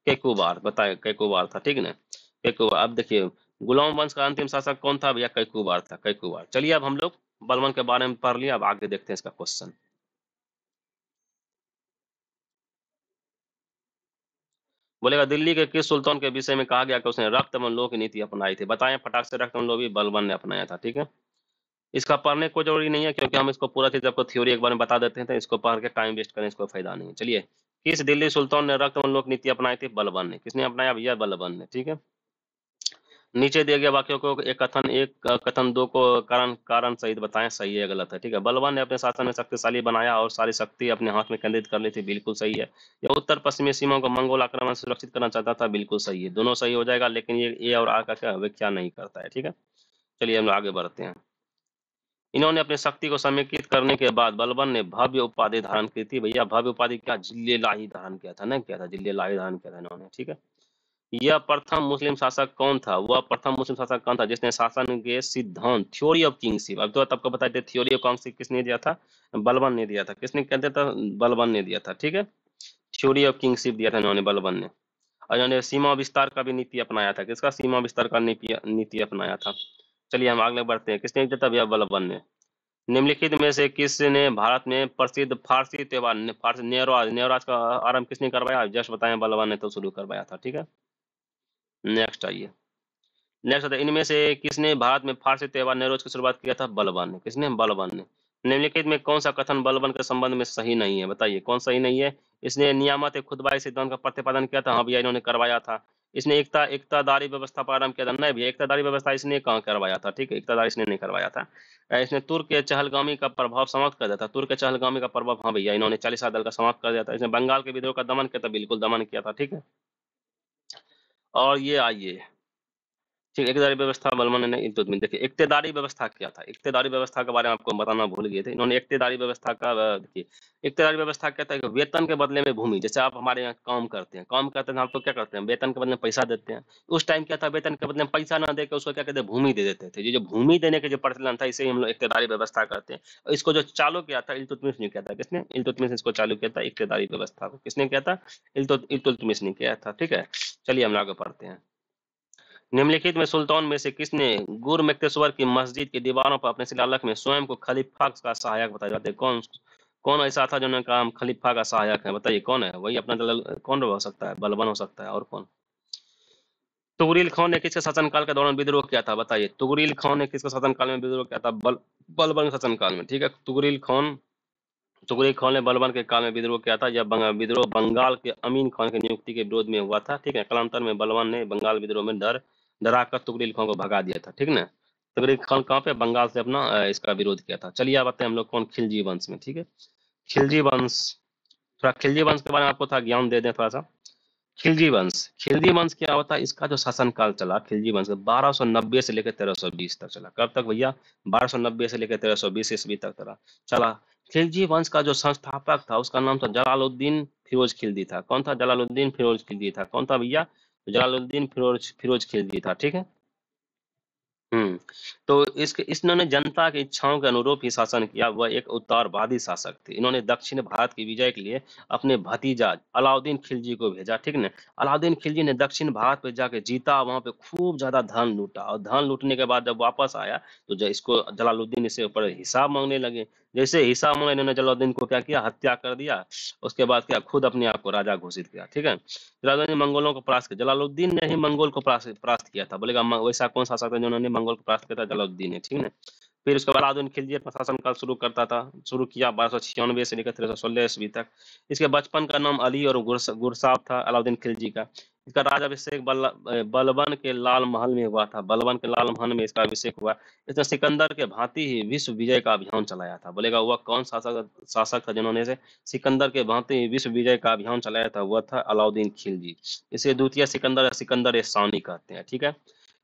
कैकुबार, बताए कैकुबार था, ठीक ना। कैकुबार, अब देखिए गुलाम वंश का अंतिम शासक कौन था भैया, कैकुबार था, कैकुबार। चलिए अब हम लोग बलबन के बारे में पढ़ लिया, अब आगे देखते हैं इसका क्वेश्चन। बोलेगा दिल्ली के किस सुल्तान के विषय में कहा गया कि उसने रक्त एवं लोह की नीति अपनाई थी, बताएं फटाक से, रक्त एवं लोह भी बलबन ने अपनाया था, ठीक है। इसका पढ़ने को जरूरी नहीं है क्योंकि हम इसको पूरा चीज आपको थ्योरी एक बार में बता देते हैं, तो इसको पढ़ के टाइम वेस्ट करने इसको फायदा नहीं है। चलिए, किस दिल्ली सुल्तान ने रक्त एवं लोह की नीति अपनाई थी, बलबन ने। किसने अपनाया भैया, बलबन ने, ठीक है। नीचे दिए गए वाक्यों को एक कथन दो को कारण कारण सहित बताएं, सही है गलत है, ठीक है। बलबन ने अपने शासन में शक्तिशाली बनाया और सारी शक्ति अपने हाथ में केंद्रित कर ली थी, बिल्कुल सही है। यह उत्तर पश्चिमी सीमाओं को मंगोल आक्रमण से सुरक्षित करना चाहता था, बिल्कुल सही है। दोनों सही हो जाएगा, लेकिन ये ए और आर का क्या व्याख्या नहीं करता है, ठीक है। चलिए हम आगे बढ़ते हैं। इन्होंने अपनी शक्ति को समेकित करने के बाद बलबन ने भव्य उपाधि धारण की थी, भैया भव्य उपाधि क्या, जिले लाही धारण किया था ना, क्या था, जिले लाही धारण किया था इन्होंने, ठीक है। यह प्रथम मुस्लिम शासक कौन था, वह प्रथम मुस्लिम शासक कौन था जिसने शासन के सिद्धांत, थ्योरी ऑफ किंगशिप, अब तो आपको बता देते, थ्योरी ऑफ किंगशिप किसने दिया था, बलबन ने दिया था। किसने कहते था, बलबन ने दिया था, ठीक है। थ्योरी ऑफ किंगशिप दिया था इन्होंने, बलबन ने। और इन्होंने सीमा विस्तार का भी नीति अपनाया था। किसका, सीमा विस्तार का नीति अपनाया था। चलिए हम आगे बढ़ते हैं, किसने दिया था भैया, बलबन ने। निम्नलिखित में से किसने भारत में प्रसिद्ध फारसी त्योहार, फारसी नेवराज का आरंभ किसने करवाया, जस्ट बताएं, बलबन ने तो शुरू करवाया था, ठीक है। नेक्स्ट आइए, नेक्स्ट होता है, इनमें से किसने भारत में फारसी त्योहार नेवरोज की शुरुआत किया था, बलबन ने। किसने, बलबन ने। निम्नलिखित में कौन सा कथन बलबन के संबंध में सही नहीं है, बताइए कौन सही नहीं है। इसने नियामत खुतबाई सिद्धांत का प्रतिपादन किया था, हाँ भैया इन्होंने करवाया था। इसने एकतादारी व्यवस्था प्रारंभ किया था, नहीं भैया एकतादारी व्यवस्था इसने कहाँ करवाया था, ठीक है, एकतादारी इसने नहीं करवाया था। इसने तुर्क के चहलगामी का प्रभाव समाप्त कर दिया था, तुर्क के चहलगामी का प्रभाव, हाँ भैया इन्होंने 40 दल का समाप्त कर दिया था। इसने बंगाल के विद्रोह का दमन किया था, बिल्कुल दमन किया था, ठीक है। और ये आइए, ठीक, इक़्तिदारी व्यवस्था बलबन ने इल्तुतमिश, देखिए इक़्तिदारी व्यवस्था क्या था, इक़्तिदारी व्यवस्था के बारे में आपको बताना भूल गए थे। इन्होंने इक़्तिदारी व्यवस्था का देखिए, इक़्तिदारी व्यवस्था क्या था कि वेतन के बदले में भूमि, जैसे आप हमारे यहाँ काम करते हैं, हम तो क्या करते हैं, वेतन के बदले में पैसा देते हैं। उस टाइम क्या था, वेतन के बदले में पैसा ना दे के उसको क्या कहते हैं, भूमि दे देते थे। ये जो भूमि देने के जो प्रचलन था, इसे हम लोग इक़्तिदारी व्यवस्था कहते हैं। और इसको जो चालू किया था इल्तुतमिश ने किया था, किसने, इल्तुतमिश इसको चालू किया था, इक़्तिदारी व्यवस्था को किसने किया था, इल्तुतमिश ने किया था, ठीक है। चलिए हम आगे पढ़ते हैं। निम्नलिखित में सुल्तान में से किसने गुरमुक्तेश्वर की मस्जिद की दीवारों पर अपने शिलालेख में स्वयं को खलीफा का सहायक बताया जाता है, कौन कौन ऐसा था जिन्होंने कहा हम खलीफा का सहायक है, बताइए कौन है, वही अपना कौन हो सकता है, बलबन हो सकता है, और कौन। तुगरिल खान ने किसके शासनकाल के दौरान विद्रोह किया था, बताइए तुगरिल खान ने किसके शासनकाल में विद्रोह किया था, बलबन के शासनकाल में, ठीक है। तुगरिल खान ने बलबन के काल में विद्रोह किया था। जब विद्रोह बंगाल के अमीन खान की नियुक्ति के विरोध में हुआ था, ठीक है। कालांतर में बलबन ने बंगाल विद्रोह में डरा कर तुगरिल खान को भगा दिया था, ठीक ना। तुगरिल खान कहाँ पे, बंगाल से अपना इसका विरोध किया था। चलिए अब आते हैं हम लोग कौन, खिलजी वंश में, ठीक है। खिलजी वंश, थोड़ा खिलजी वंश के बारे में आपको थोड़ा ज्ञान दे दें थोड़ा सा। खिलजी वंश क्या होता है? इसका जो शासनकाल चला खिलजी वंश 1290 से लेकर 1320 तक चला। कब तक भैया? 1290 से लेकर 1320 ईस्वी तक चला। खिलजी वंश का जो संस्थापक था उसका नाम था जलालुद्दीन फिरोज खिलजी था। कौन था? जलालुद्दीन फिरोज खिलजी था। कौन था भैया? जलालुद्दीन फिरोज फिरोज खिलजी था। ठीक है। हुँ। तो इन्होंने जनता की इच्छाओं के अनुरूप ही शासन किया। वह एक उदारवादी शासक थे। इन्होंने दक्षिण भारत की विजय के लिए अपने भतीजा अलाउद्दीन खिलजी को भेजा, ठीक न? अलाउद्दीन खिलजी ने दक्षिण भारत पे जाके जीता, वहाँ पे खूब ज़्यादा धन लूटा और धन लूटने के बाद जब वापस आया, तो ज इसको जलालुद्दीन इससे ऊपर हिसाब माँगने लगे। जैसे हिसाब माँगे, इन्होंने जलालुद्दीन को क्या किया? हत्या कर दिया। उसके बाद क्या? खुद अपने आप को राजा घोषित किया, ठीक है? जलालुद्दीन ने मंगोलों को परास्त किया। जलालुद्दीन ने ही मंगोल को परास्त परास्त किया था। बोलेगा वैसा कौन शासक था जिन्होंने मंगोल को परास्त किया था? जलालुद्दीन ने, ठीक है। फिर उसके बाद अलाउद्दीन खिलजी अपना शासनकाल शुरू किया 1296 से लेकर 1316 ईस्वी तक। इसके बचपन का नाम अली और गुरसाब था अलाउद्दीन खिलजी का। इसका राज्याभिषेक बलबन के लाल महल में हुआ था। बलबन के लाल महल में इसका अभिषेक हुआ। इसने सिकंदर के भांति ही विश्व विजय का अभियान चलाया था। बोलेगा वह कौन शासक शासक था जिन्होंने से सिकंदर के भांति ही विश्व विजय का अभियान चलाया था? वह था अलाउद्दीन खिलजी। इसे द्वितीय सिकंदर या सिकंदर ए सानी कहते हैं, ठीक है।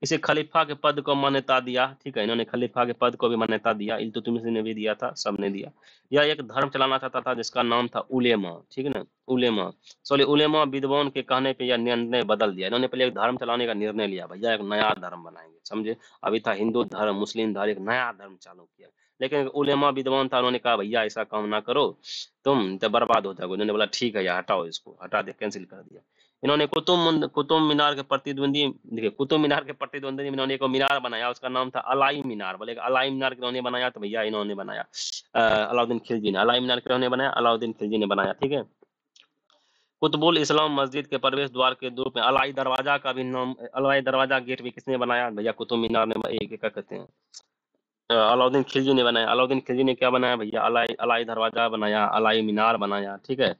इसे खलीफा के पद को मान्यता दिया, ठीक है। इन्होंने खलीफा के पद को भी मान्यता दिया। इल्तुतमिश ने भी दिया था, सबने दिया। यह एक धर्म चलाना चाहता था जिसका नाम था उलेमा, ठीक है ना? उलेमा, सॉरी उलेमा विद्वान के कहने पे यह निर्णय बदल दिया। इन्होंने पहले एक धर्म चलाने का निर्णय लिया, भैया एक नया धर्म बनाएंगे, समझे? अभी था हिंदू धर्म, मुस्लिम धर्म, एक नया धर्म चालू किया। लेकिन उलेमा विद्वान था, उन्होंने कहा भैया ऐसा काम ना करो, तुम तो बर्बाद हो जाओगे। उन्होंने बोला ठीक है यार, हटाओ इसको, हटा दे, कैंसिल कर दिया। इन्होंने कुतुब मीनार के प्रतिद्वंदी, देखिए कुतुब मीनार के प्रतिद्वंदी में इन्होंने एक मीनार बनाया, उसका नाम था अलाई मीनार। बोलेगा अलाई मीनार किन्होंने बनाया? तो भैया इन्होंने बनाया, अलाउद्दीन खिलजी ने। अलाई मीनार किन्होंने बनाया? अलाउद्दीन खिलजी ने बनाया, ठीक है। कुतुबुल इस्लाम मस्जिद के प्रवेश द्वार के रूप में अलाई दरवाजा का भी नाम, अलाई दरवाजा गेट भी किसने बनाया? भैया कुतुब मीनार ने, एक क्या कहते हैं, अलाउद्दीन खिलजी ने बनाया। अलाउद्दीन खिलजी ने क्या बनाया भैया? अलाई अलाई दरवाजा बनाया, अलाई मीनार बनाया, ठीक है।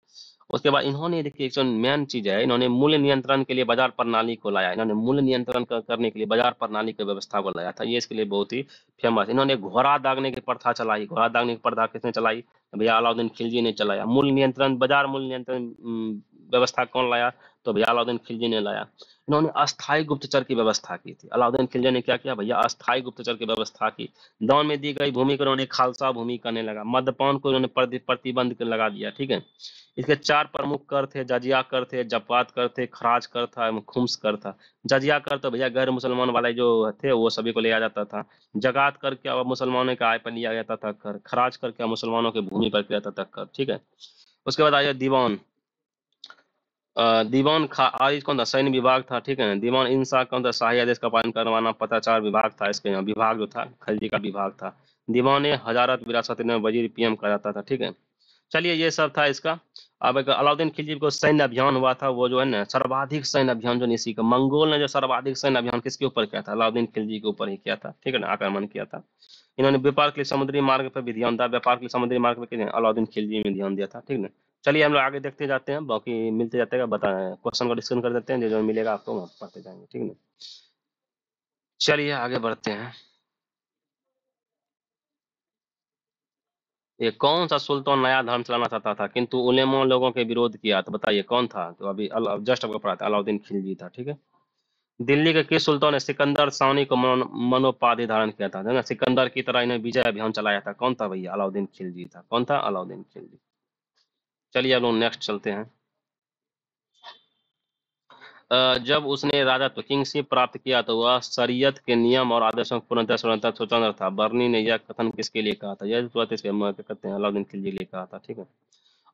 उसके बाद इन्होंने, देखिए एक मेन चीज है, इन्होंने मूल्य नियंत्रण के लिए बाजार प्रणाली को लाया। इन्होंने मूल्य नियंत्रण करने के लिए बाजार प्रणाली की व्यवस्था को लाया था। ये इसके लिए बहुत ही फेमस। इन्होंने घोड़ा दागने की प्रथा चलाई। घोड़ा दागने की प्रथा किसने चलाई? भैया अलाउद्दीन खिलजी ने चलाया। मूल्य नियंत्रण, बाजार मूल्य नियंत्रण व्यवस्था कौन लाया? तो भैया अलाउद्दीन खिलजी ने लाया। इन्होंने अस्थायी गुप्तचर की व्यवस्था की थी। अलाउद्दीन खिलजी ने क्या किया भैया? अस्थायी गुप्तचर की व्यवस्था की। दान में दी गई भूमि को उन्होंने खालसा भूमि करने लगा। मद्यपान को उन्होंने प्रतिबंध लगा दिया, ठीक है। इसके 4 प्रमुख कर थे: जजिया कर थे, जकात कर थे, खराज कर था एवं खुम्स कर था। जजिया कर तो भैया गैर मुसलमान वाले जो थे वो सभी को लिया जाता था। जकात कर क्या? मुसलमानों के आय पर लिया जाता था कर। खराज कर क्या? मुसलमानों के भूमि पर किया जाता था कर, ठीक है। उसके बाद आया दीवान। दीवान खारिज कौन था? सैन्य विभाग था, ठीक है ना। दीवान इंसाफ कौन था? शाही आदेश का पालन करवाना। पत्राचार विभाग था इसके यहाँ, विभाग जो था खलजी का विभाग था। दीवान हजारत विरासत में वजीर पीएम कहा जाता था, ठीक है। चलिए ये सब था इसका। अब एक अलाउद्दीन खिलजी को सैन्य अभियान हुआ था, वो जो है ना सर्वाधिक सैन्य अभियान जो इसी का, मंगोल ने जो सर्वाधिक सैन्य अभियान किसके ऊपर किया था? अलाउद्दीन खिलजी के ऊपर ही किया था, ठीक है ना, आक्रमण किया था। इन्होंने व्यापार के लिए समुद्री मार्ग पर भी ध्यान दिया। व्यापार के लिए समुद्री मार्ग पर अलाउद्दीन खिलजी में ध्यान दिया था, ठीक है। चलिए हम लोग आगे देखते जाते हैं, बाकी मिलते जाते हैं, बता क्वेश्चन को डिस्कशन कर देते हैं, जो जो मिलेगा आपको हम पढ़ते जाएंगे, ठीक है ना। चलिए आगे बढ़ते हैं। ये कौन सा सुल्तान नया धर्म चलाना चाहता था किंतु उलेमा लोगों के विरोध किया? तो बताइए कौन था? तो अभी जस्ट आपको पढ़ा था, अलाउद्दीन खिलजी था, ठीक है। दिल्ली के किस सुल्तान ने सिकंदर सानी को मनोपाधि धारण किया था? है ना, सिकंदर की तरह इन्हें विजय अभियान चलाया था। कौन था भैया? अलाउद्दीन खिलजी था। कौन था? अलाउद्दीन खिलजी। चलिए अब लोग नेक्स्ट चलते हैं। जब उसने राजत्व किंगशिप प्राप्त किया तो वह शरीयत के नियम और आदर्शों को पूर्णतः स्वतंत्र था। बर्नी ने यह कथन किसके लिए कहा था? यह बात इसके क्या कहते हैं, अलाउद्दीन खिलजी के लिए कहा था, ठीक है।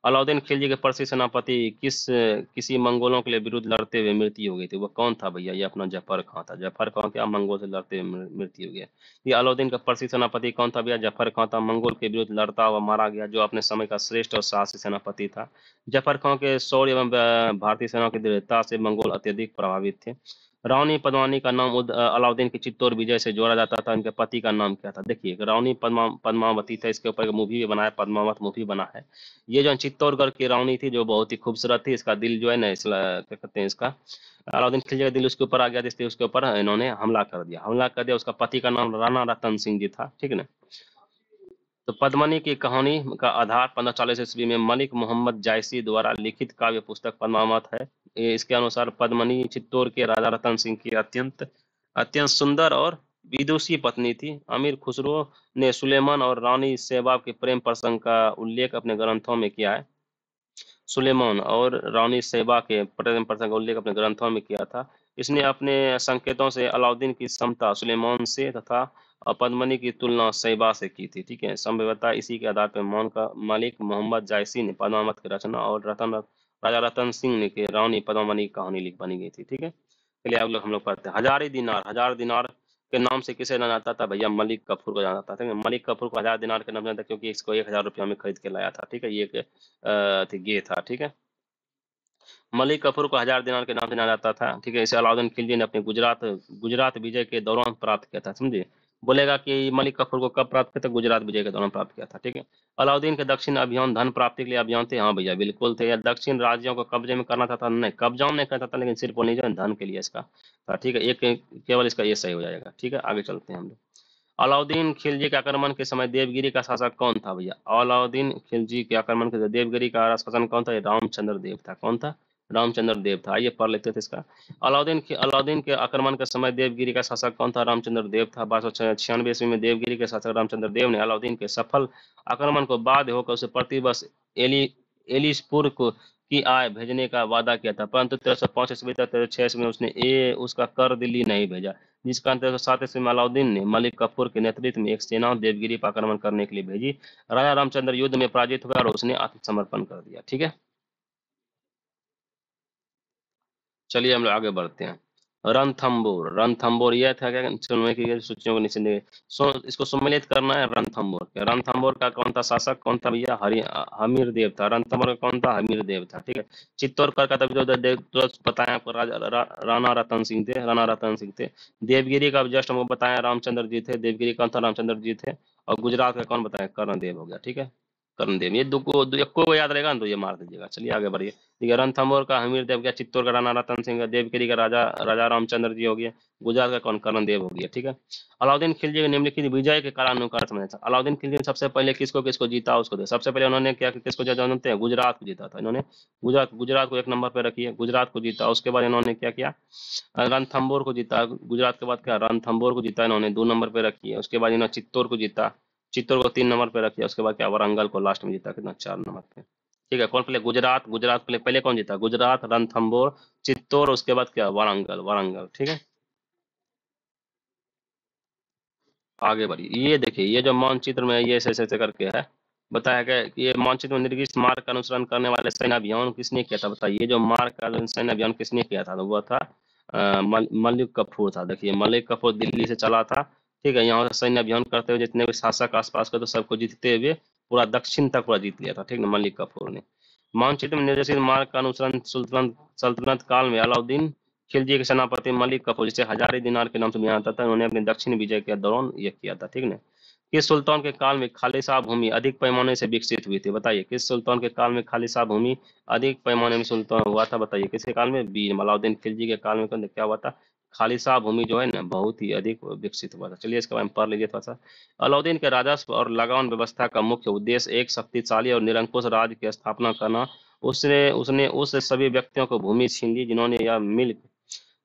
अलाउद्दीन खिलजी के प्रसिद्ध सेनापति किसी मंगोलों के लिए विरुद्ध लड़ते हुए मृत्यु हो गई थी? वो कौन था भैया? ये अपना जफर खां था। जफर खां क्या मंगोल से लड़ते हुए मृत्यु हो गया। ये अलाउद्दीन का प्रसिद्ध सेनापति कौन था भैया? जफर खां था। मंगोल के विरुद्ध लड़ता हुआ मारा गया, जो अपने समय का श्रेष्ठ और साहसी सेनापति था। जफर खां के शौर्य एवं भारतीय सेना की दृढ़ता से मंगोल अत्यधिक प्रभावित थे। रानी पद्मावती का नाम अलाउद्दीन की चित्तौड़ विजय से जोड़ा जाता था। इनके पति का नाम क्या था? देखिए रानी पद्मावती था, इसके ऊपर मूवी भी बना है, पद्मावत मूवी बना है। ये जो चित्तौड़गढ़ की रानी थी जो बहुत ही खूबसूरत थी, इसका दिल जो है ना, क्या कहते हैं इसका, अलाउद्दीन खिलजी का दिल उसके ऊपर आ गया, इसलिए उसके ऊपर इन्होंने हमला कर दिया। उसका पति का नाम राणा रतन सिंह जी था, ठीक है ना। तो पद्मनी की कहानी का आधार 1540 ईस्वी में मलिक मोहम्मद जायसी द्वारा लिखित काव्य पुस्तक पद्मावत है। इसके अनुसार पद्मनी चित्तौड़ के राजा रतन सिंह की अत्यंत अत्यंत सुंदर और विदुषी पत्नी थी। अमीर खुसरो ने सुलेमान और रानी सेबा के प्रेम प्रसंग का उल्लेख अपने ग्रंथों में किया है। सुलेमान और रानी सैबा के प्रेम प्रसंग का उल्लेख अपने ग्रंथों में किया था। इसने अपने संकेतों से अलाउद्दीन की समता सुलेमान से तथा पद्मनी की तुलना सैबा से की थी। ठीक है, संभवतः इसी के आधार पर मौन का मालिक मोहम्मद जायसी ने पद्मावत की रचना और राजा रतन सिंह ने के रानी पद्मावती की कहानी लिख बनी गई थी। ठीक है, चलिए अब लोग हम लोग पढ़ते हैं। हजार दिनार के नाम से किसे जाना जाता था भैया? मलिक कफूर को जाना जाता था। मलिक कफूर को 1000 दिनार के नाम जाना था क्योंकि इसको 1000 रुपया में खरीद के लाया था। ठीक है, ये ये था। ठीक है, मलिक कफूर को 1000 दिनार के नाम से जाना जाता था। ठीक है, इसे अलाउद्दीन खिलजी ने अपने गुजरात गुजरात विजय के दौरान प्राप्त किया था। समझे, बोलेगा कि मलिक कफूर को कब प्राप्त किया था? गुजरात विजय के दौरान प्राप्त किया था। ठीक है, अलाउद्दीन के दक्षिण अभियान धन प्राप्ति के लिए अभियान थे। हाँ भैया बिल्कुल थे। या दक्षिण राज्यों को कब्जे में करना था नहीं, कब्जाओं नहीं करता था, लेकिन सिर्फ नहीं जो धन के लिए इसका था। ठीक है, एक केवल इसका ये सही हो जाएगा। ठीक है, आगे चलते हैं हम लोग। अलाउद्दीन खिलजी के आक्रमण के समय देवगिरी का शासक कौन था भैया? अलाउद्दीन खिलजी के आक्रमण के समय देवगिरी का शासन कौन था? रामचंद्र देव था। कौन था? रामचंद्र देव था। आइए पढ़ लेते थे इसका। अलाउद्दीन के आक्रमण के समय देवगिरी का शासक कौन था? रामचंद्र देव था। 1296 ईस्वी में देवगिरी के शासक रामचंद्र देव ने अलाउद्दीन के सफल आक्रमण को बाध्य होकर उसे प्रतिवर्ष एली एलिसपुर को की आय भेजने का वादा किया था, परंतु 1305 ईस्वी तक 1306 ईस्वी में उसने उसका कर दिल्ली नहीं भेजा, जिसका अंत 1307 ईस्वी में अलाउद्दीन ने मलिक कफूर के नेतृत्व में एक सेना देवगिरी पर आक्रमण करने के लिए भेजी। राजा रामचंद्र युद्ध में पराजित हुआ और उसने आत्मसमर्पण कर दिया। ठीक है, चलिए हम लोग आगे बढ़ते हैं। रणथंबोर, रणथंबोर यह था क्या? सुनने की सूचियों को नीचे इसको सम्मिलित करना है। रणथंबोर रणथंबोर का कौन था शासक? कौन था भैया? हमीर देव था। रणथंबोर का कौन था? हमीर देव था। ठीक है, चित्तौड़गढ़ का तभी तो बताया आपको राणा रतन सिंह थे। राणा रतन सिंह थे। देवगिरी का जस्ट हमको बताया रामचंद्र जी थे। देवगिरी कौन था? रामचंद्र जी थे। और गुजरात का कौन बताया? कर्णदेव हो गया। ठीक है, कर्णदेव। ये एक को याद रहेगा ना तो ये मार दीजिएगा। चलिए आगे बढ़िए। ठीक है, रणथंबोर का हमीर देव गया। चित्तौड़ का राणा रतन सिंह, देवगिरी का राजा राजा रामचंद्र जी हो गया। गुजरात का कौन? कर्णदेव हो गया। ठीक है, अलाउद्दीन खिलजी के निम्नलिखित विजय के कालानुसार समझा था। अलाउद्दीन खिलजी ने सबसे पहले किसको किसको जीता उसको दे। सबसे पहले उन्होंने क्या किसको जीता जानते हैं? गुजरात को जीता था इन्होंने। गुजरात गुजरात को एक नंबर पे रखिए। गुजरात को जीता। उसके बाद इन्होंने क्या किया? रणथंबोर को जीता। गुजरात के बाद क्या? रणथंबोर को जीता इन्होंने, 2 नंबर पे रखी है। उसके बाद इन्होंने चित्तौड़ को जीता। चित्तौड़ को 3 नंबर पे रखिए। उसके बाद क्या? वारंगल को लास्ट में जीता, कितना? 4 नंबर पे। ठीक है, कौन पहले? गुजरात। गुजरात पहले पहले कौन जीता? गुजरात, रणथंबोर, चित्तौड़, उसके बाद क्या? वारंगल। वारंगल। ठीक है, आगे बढ़िए। ये देखिए, ये जो मानचित्र में ये ऐसे करके है बताया गया कि ये मानचित्र में निर्दिष्ट मार्ग का अनुसरण करने वाले सैन्य अभियान किसने किया था? बताइए, ये जो मार्ग का सैन्य अभियान किसने किया था? तो वो था मलिक कफूर था। देखिए, मलिक कफूर दिल्ली से चला था। ठीक है, यहाँ से सैन्य अभियान करते हुए जितने भी शासक आसपास के तो सबको जीतते हुए पूरा दक्षिण तक पूरा जीत लिया था। ठीक है, मलिक कफूर ने। मानचित्र में निर्देशित मार्ग का अनुसरण सल्तनत सल्तनत काल में अलाउद्दीन खिलजी के सेनापति मलिक कफूर, जिसे हजारी दिनार के नाम से जाना जाता था, उन्होंने अपने दक्षिण विजय के दौरान यह किया था। ठीक है, किस सुल्तान के काल में खालिसा भूमि अधिक पैमाने से विकसित हुई थी? बताइए, किस सुल्तान के काल में खालिसा भूमि अधिक पैमाने में सुल्तान हुआ था? बताइए, किसके काल में? बीर अलाउद्दीन खिलजी के काल में क्या हुआ था? खालिसा भूमि जो है ना बहुत ही अधिक विकसित हुआ था। चलिए इसके बारे में पढ़ लीजिए थोड़ा सा। अलाउद्दीन के राजस्व और लगान व्यवस्था का मुख्य उद्देश्य एक शक्तिशाली और निरंकुश राज्य की स्थापना करना। उसने उसने उस सभी व्यक्तियों को भूमि छीन ली जिन्होंने यह मिल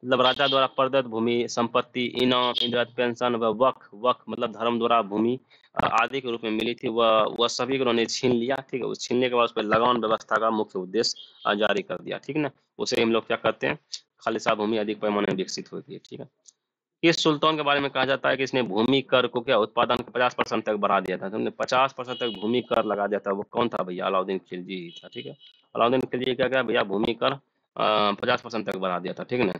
मतलब राजा द्वारा प्रदत्त भूमि, संपत्ति, इनाम, इंद्रज, पेंशन व वक्फ वक्फ मतलब धर्म द्वारा भूमि आदि के रूप में मिली थी, वह सभी को उन्होंने छीन लिया। ठीक है, उस छीनने के बाद उस पर लगान व्यवस्था का मुख्य उद्देश्य जारी कर दिया। ठीक है ना, उसे हम लोग क्या कहते हैं? खालिसा भूमि अधिक पैमाने में विकसित हुई थी। ठीक है, किस सुल्तान के बारे में कहा जाता है कि इसने भूमि कर को क्या उत्पादन के 50% तक बढ़ा दिया था? तुमने 50% तक भूमि कर लगा दिया था। वो कौन था भैया? अलाउद्दीन खिलजी ही था। ठीक है, अलाउद्दीन खिलजी क्या क्या भैया? भूमि कर 50% तक बढ़ा दिया था। ठीक है ना।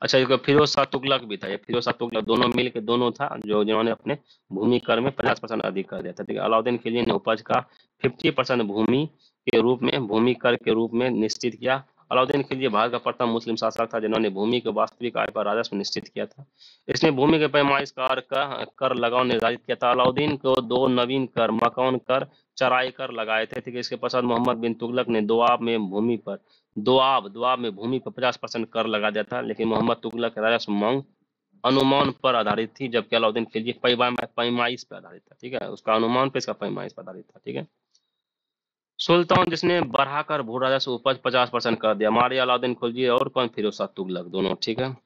अच्छा, एक फिरोज शाह तुगलक भी था। ये फिरोज शाह तुगलक दोनों मिल के दोनों था जो जिन्होंने अपने भूमि कर में 50% अधिक कर दिया था। ठीक है, अलाउद्दीन खिलजी ने उपज का 50% भूमि के रूप में भूमि कर के रूप में निश्चित किया। अलाउद्दीन खिलजी भारत का प्रथम मुस्लिम शासक था जिन्होंने भूमि के वास्तविक आय पर राजस्व निश्चित किया था। इसने भूमि के पैमाइशकार का कर लगाव निर्धारित किया था। अलाउद्दीन को 2 नवीन कर, मकान कर, चराई कर लगाए थे। ठीक है, इसके पश्चात मोहम्मद बिन तुगलक ने दोआब दोआब में भूमि पर 50% कर लगा दिया था, लेकिन मोहम्मद तुगलक के राजस्व मांग अनुमान पर आधारित थी, जबकि अलाउद्दीन खिलजी पैमाइश पर आधारित था। ठीक है, उसका अनुमान पे, इसका पैमाइश पर आधारित था। ठीक है, सुल्तान जिसने बढ़ाकर भू राजस्व उपज 50% कर दिया, हमारे अलाउद्दीन खिलजी और कौन, फिरोज शाह तुगलक, दोनों। ठीक है,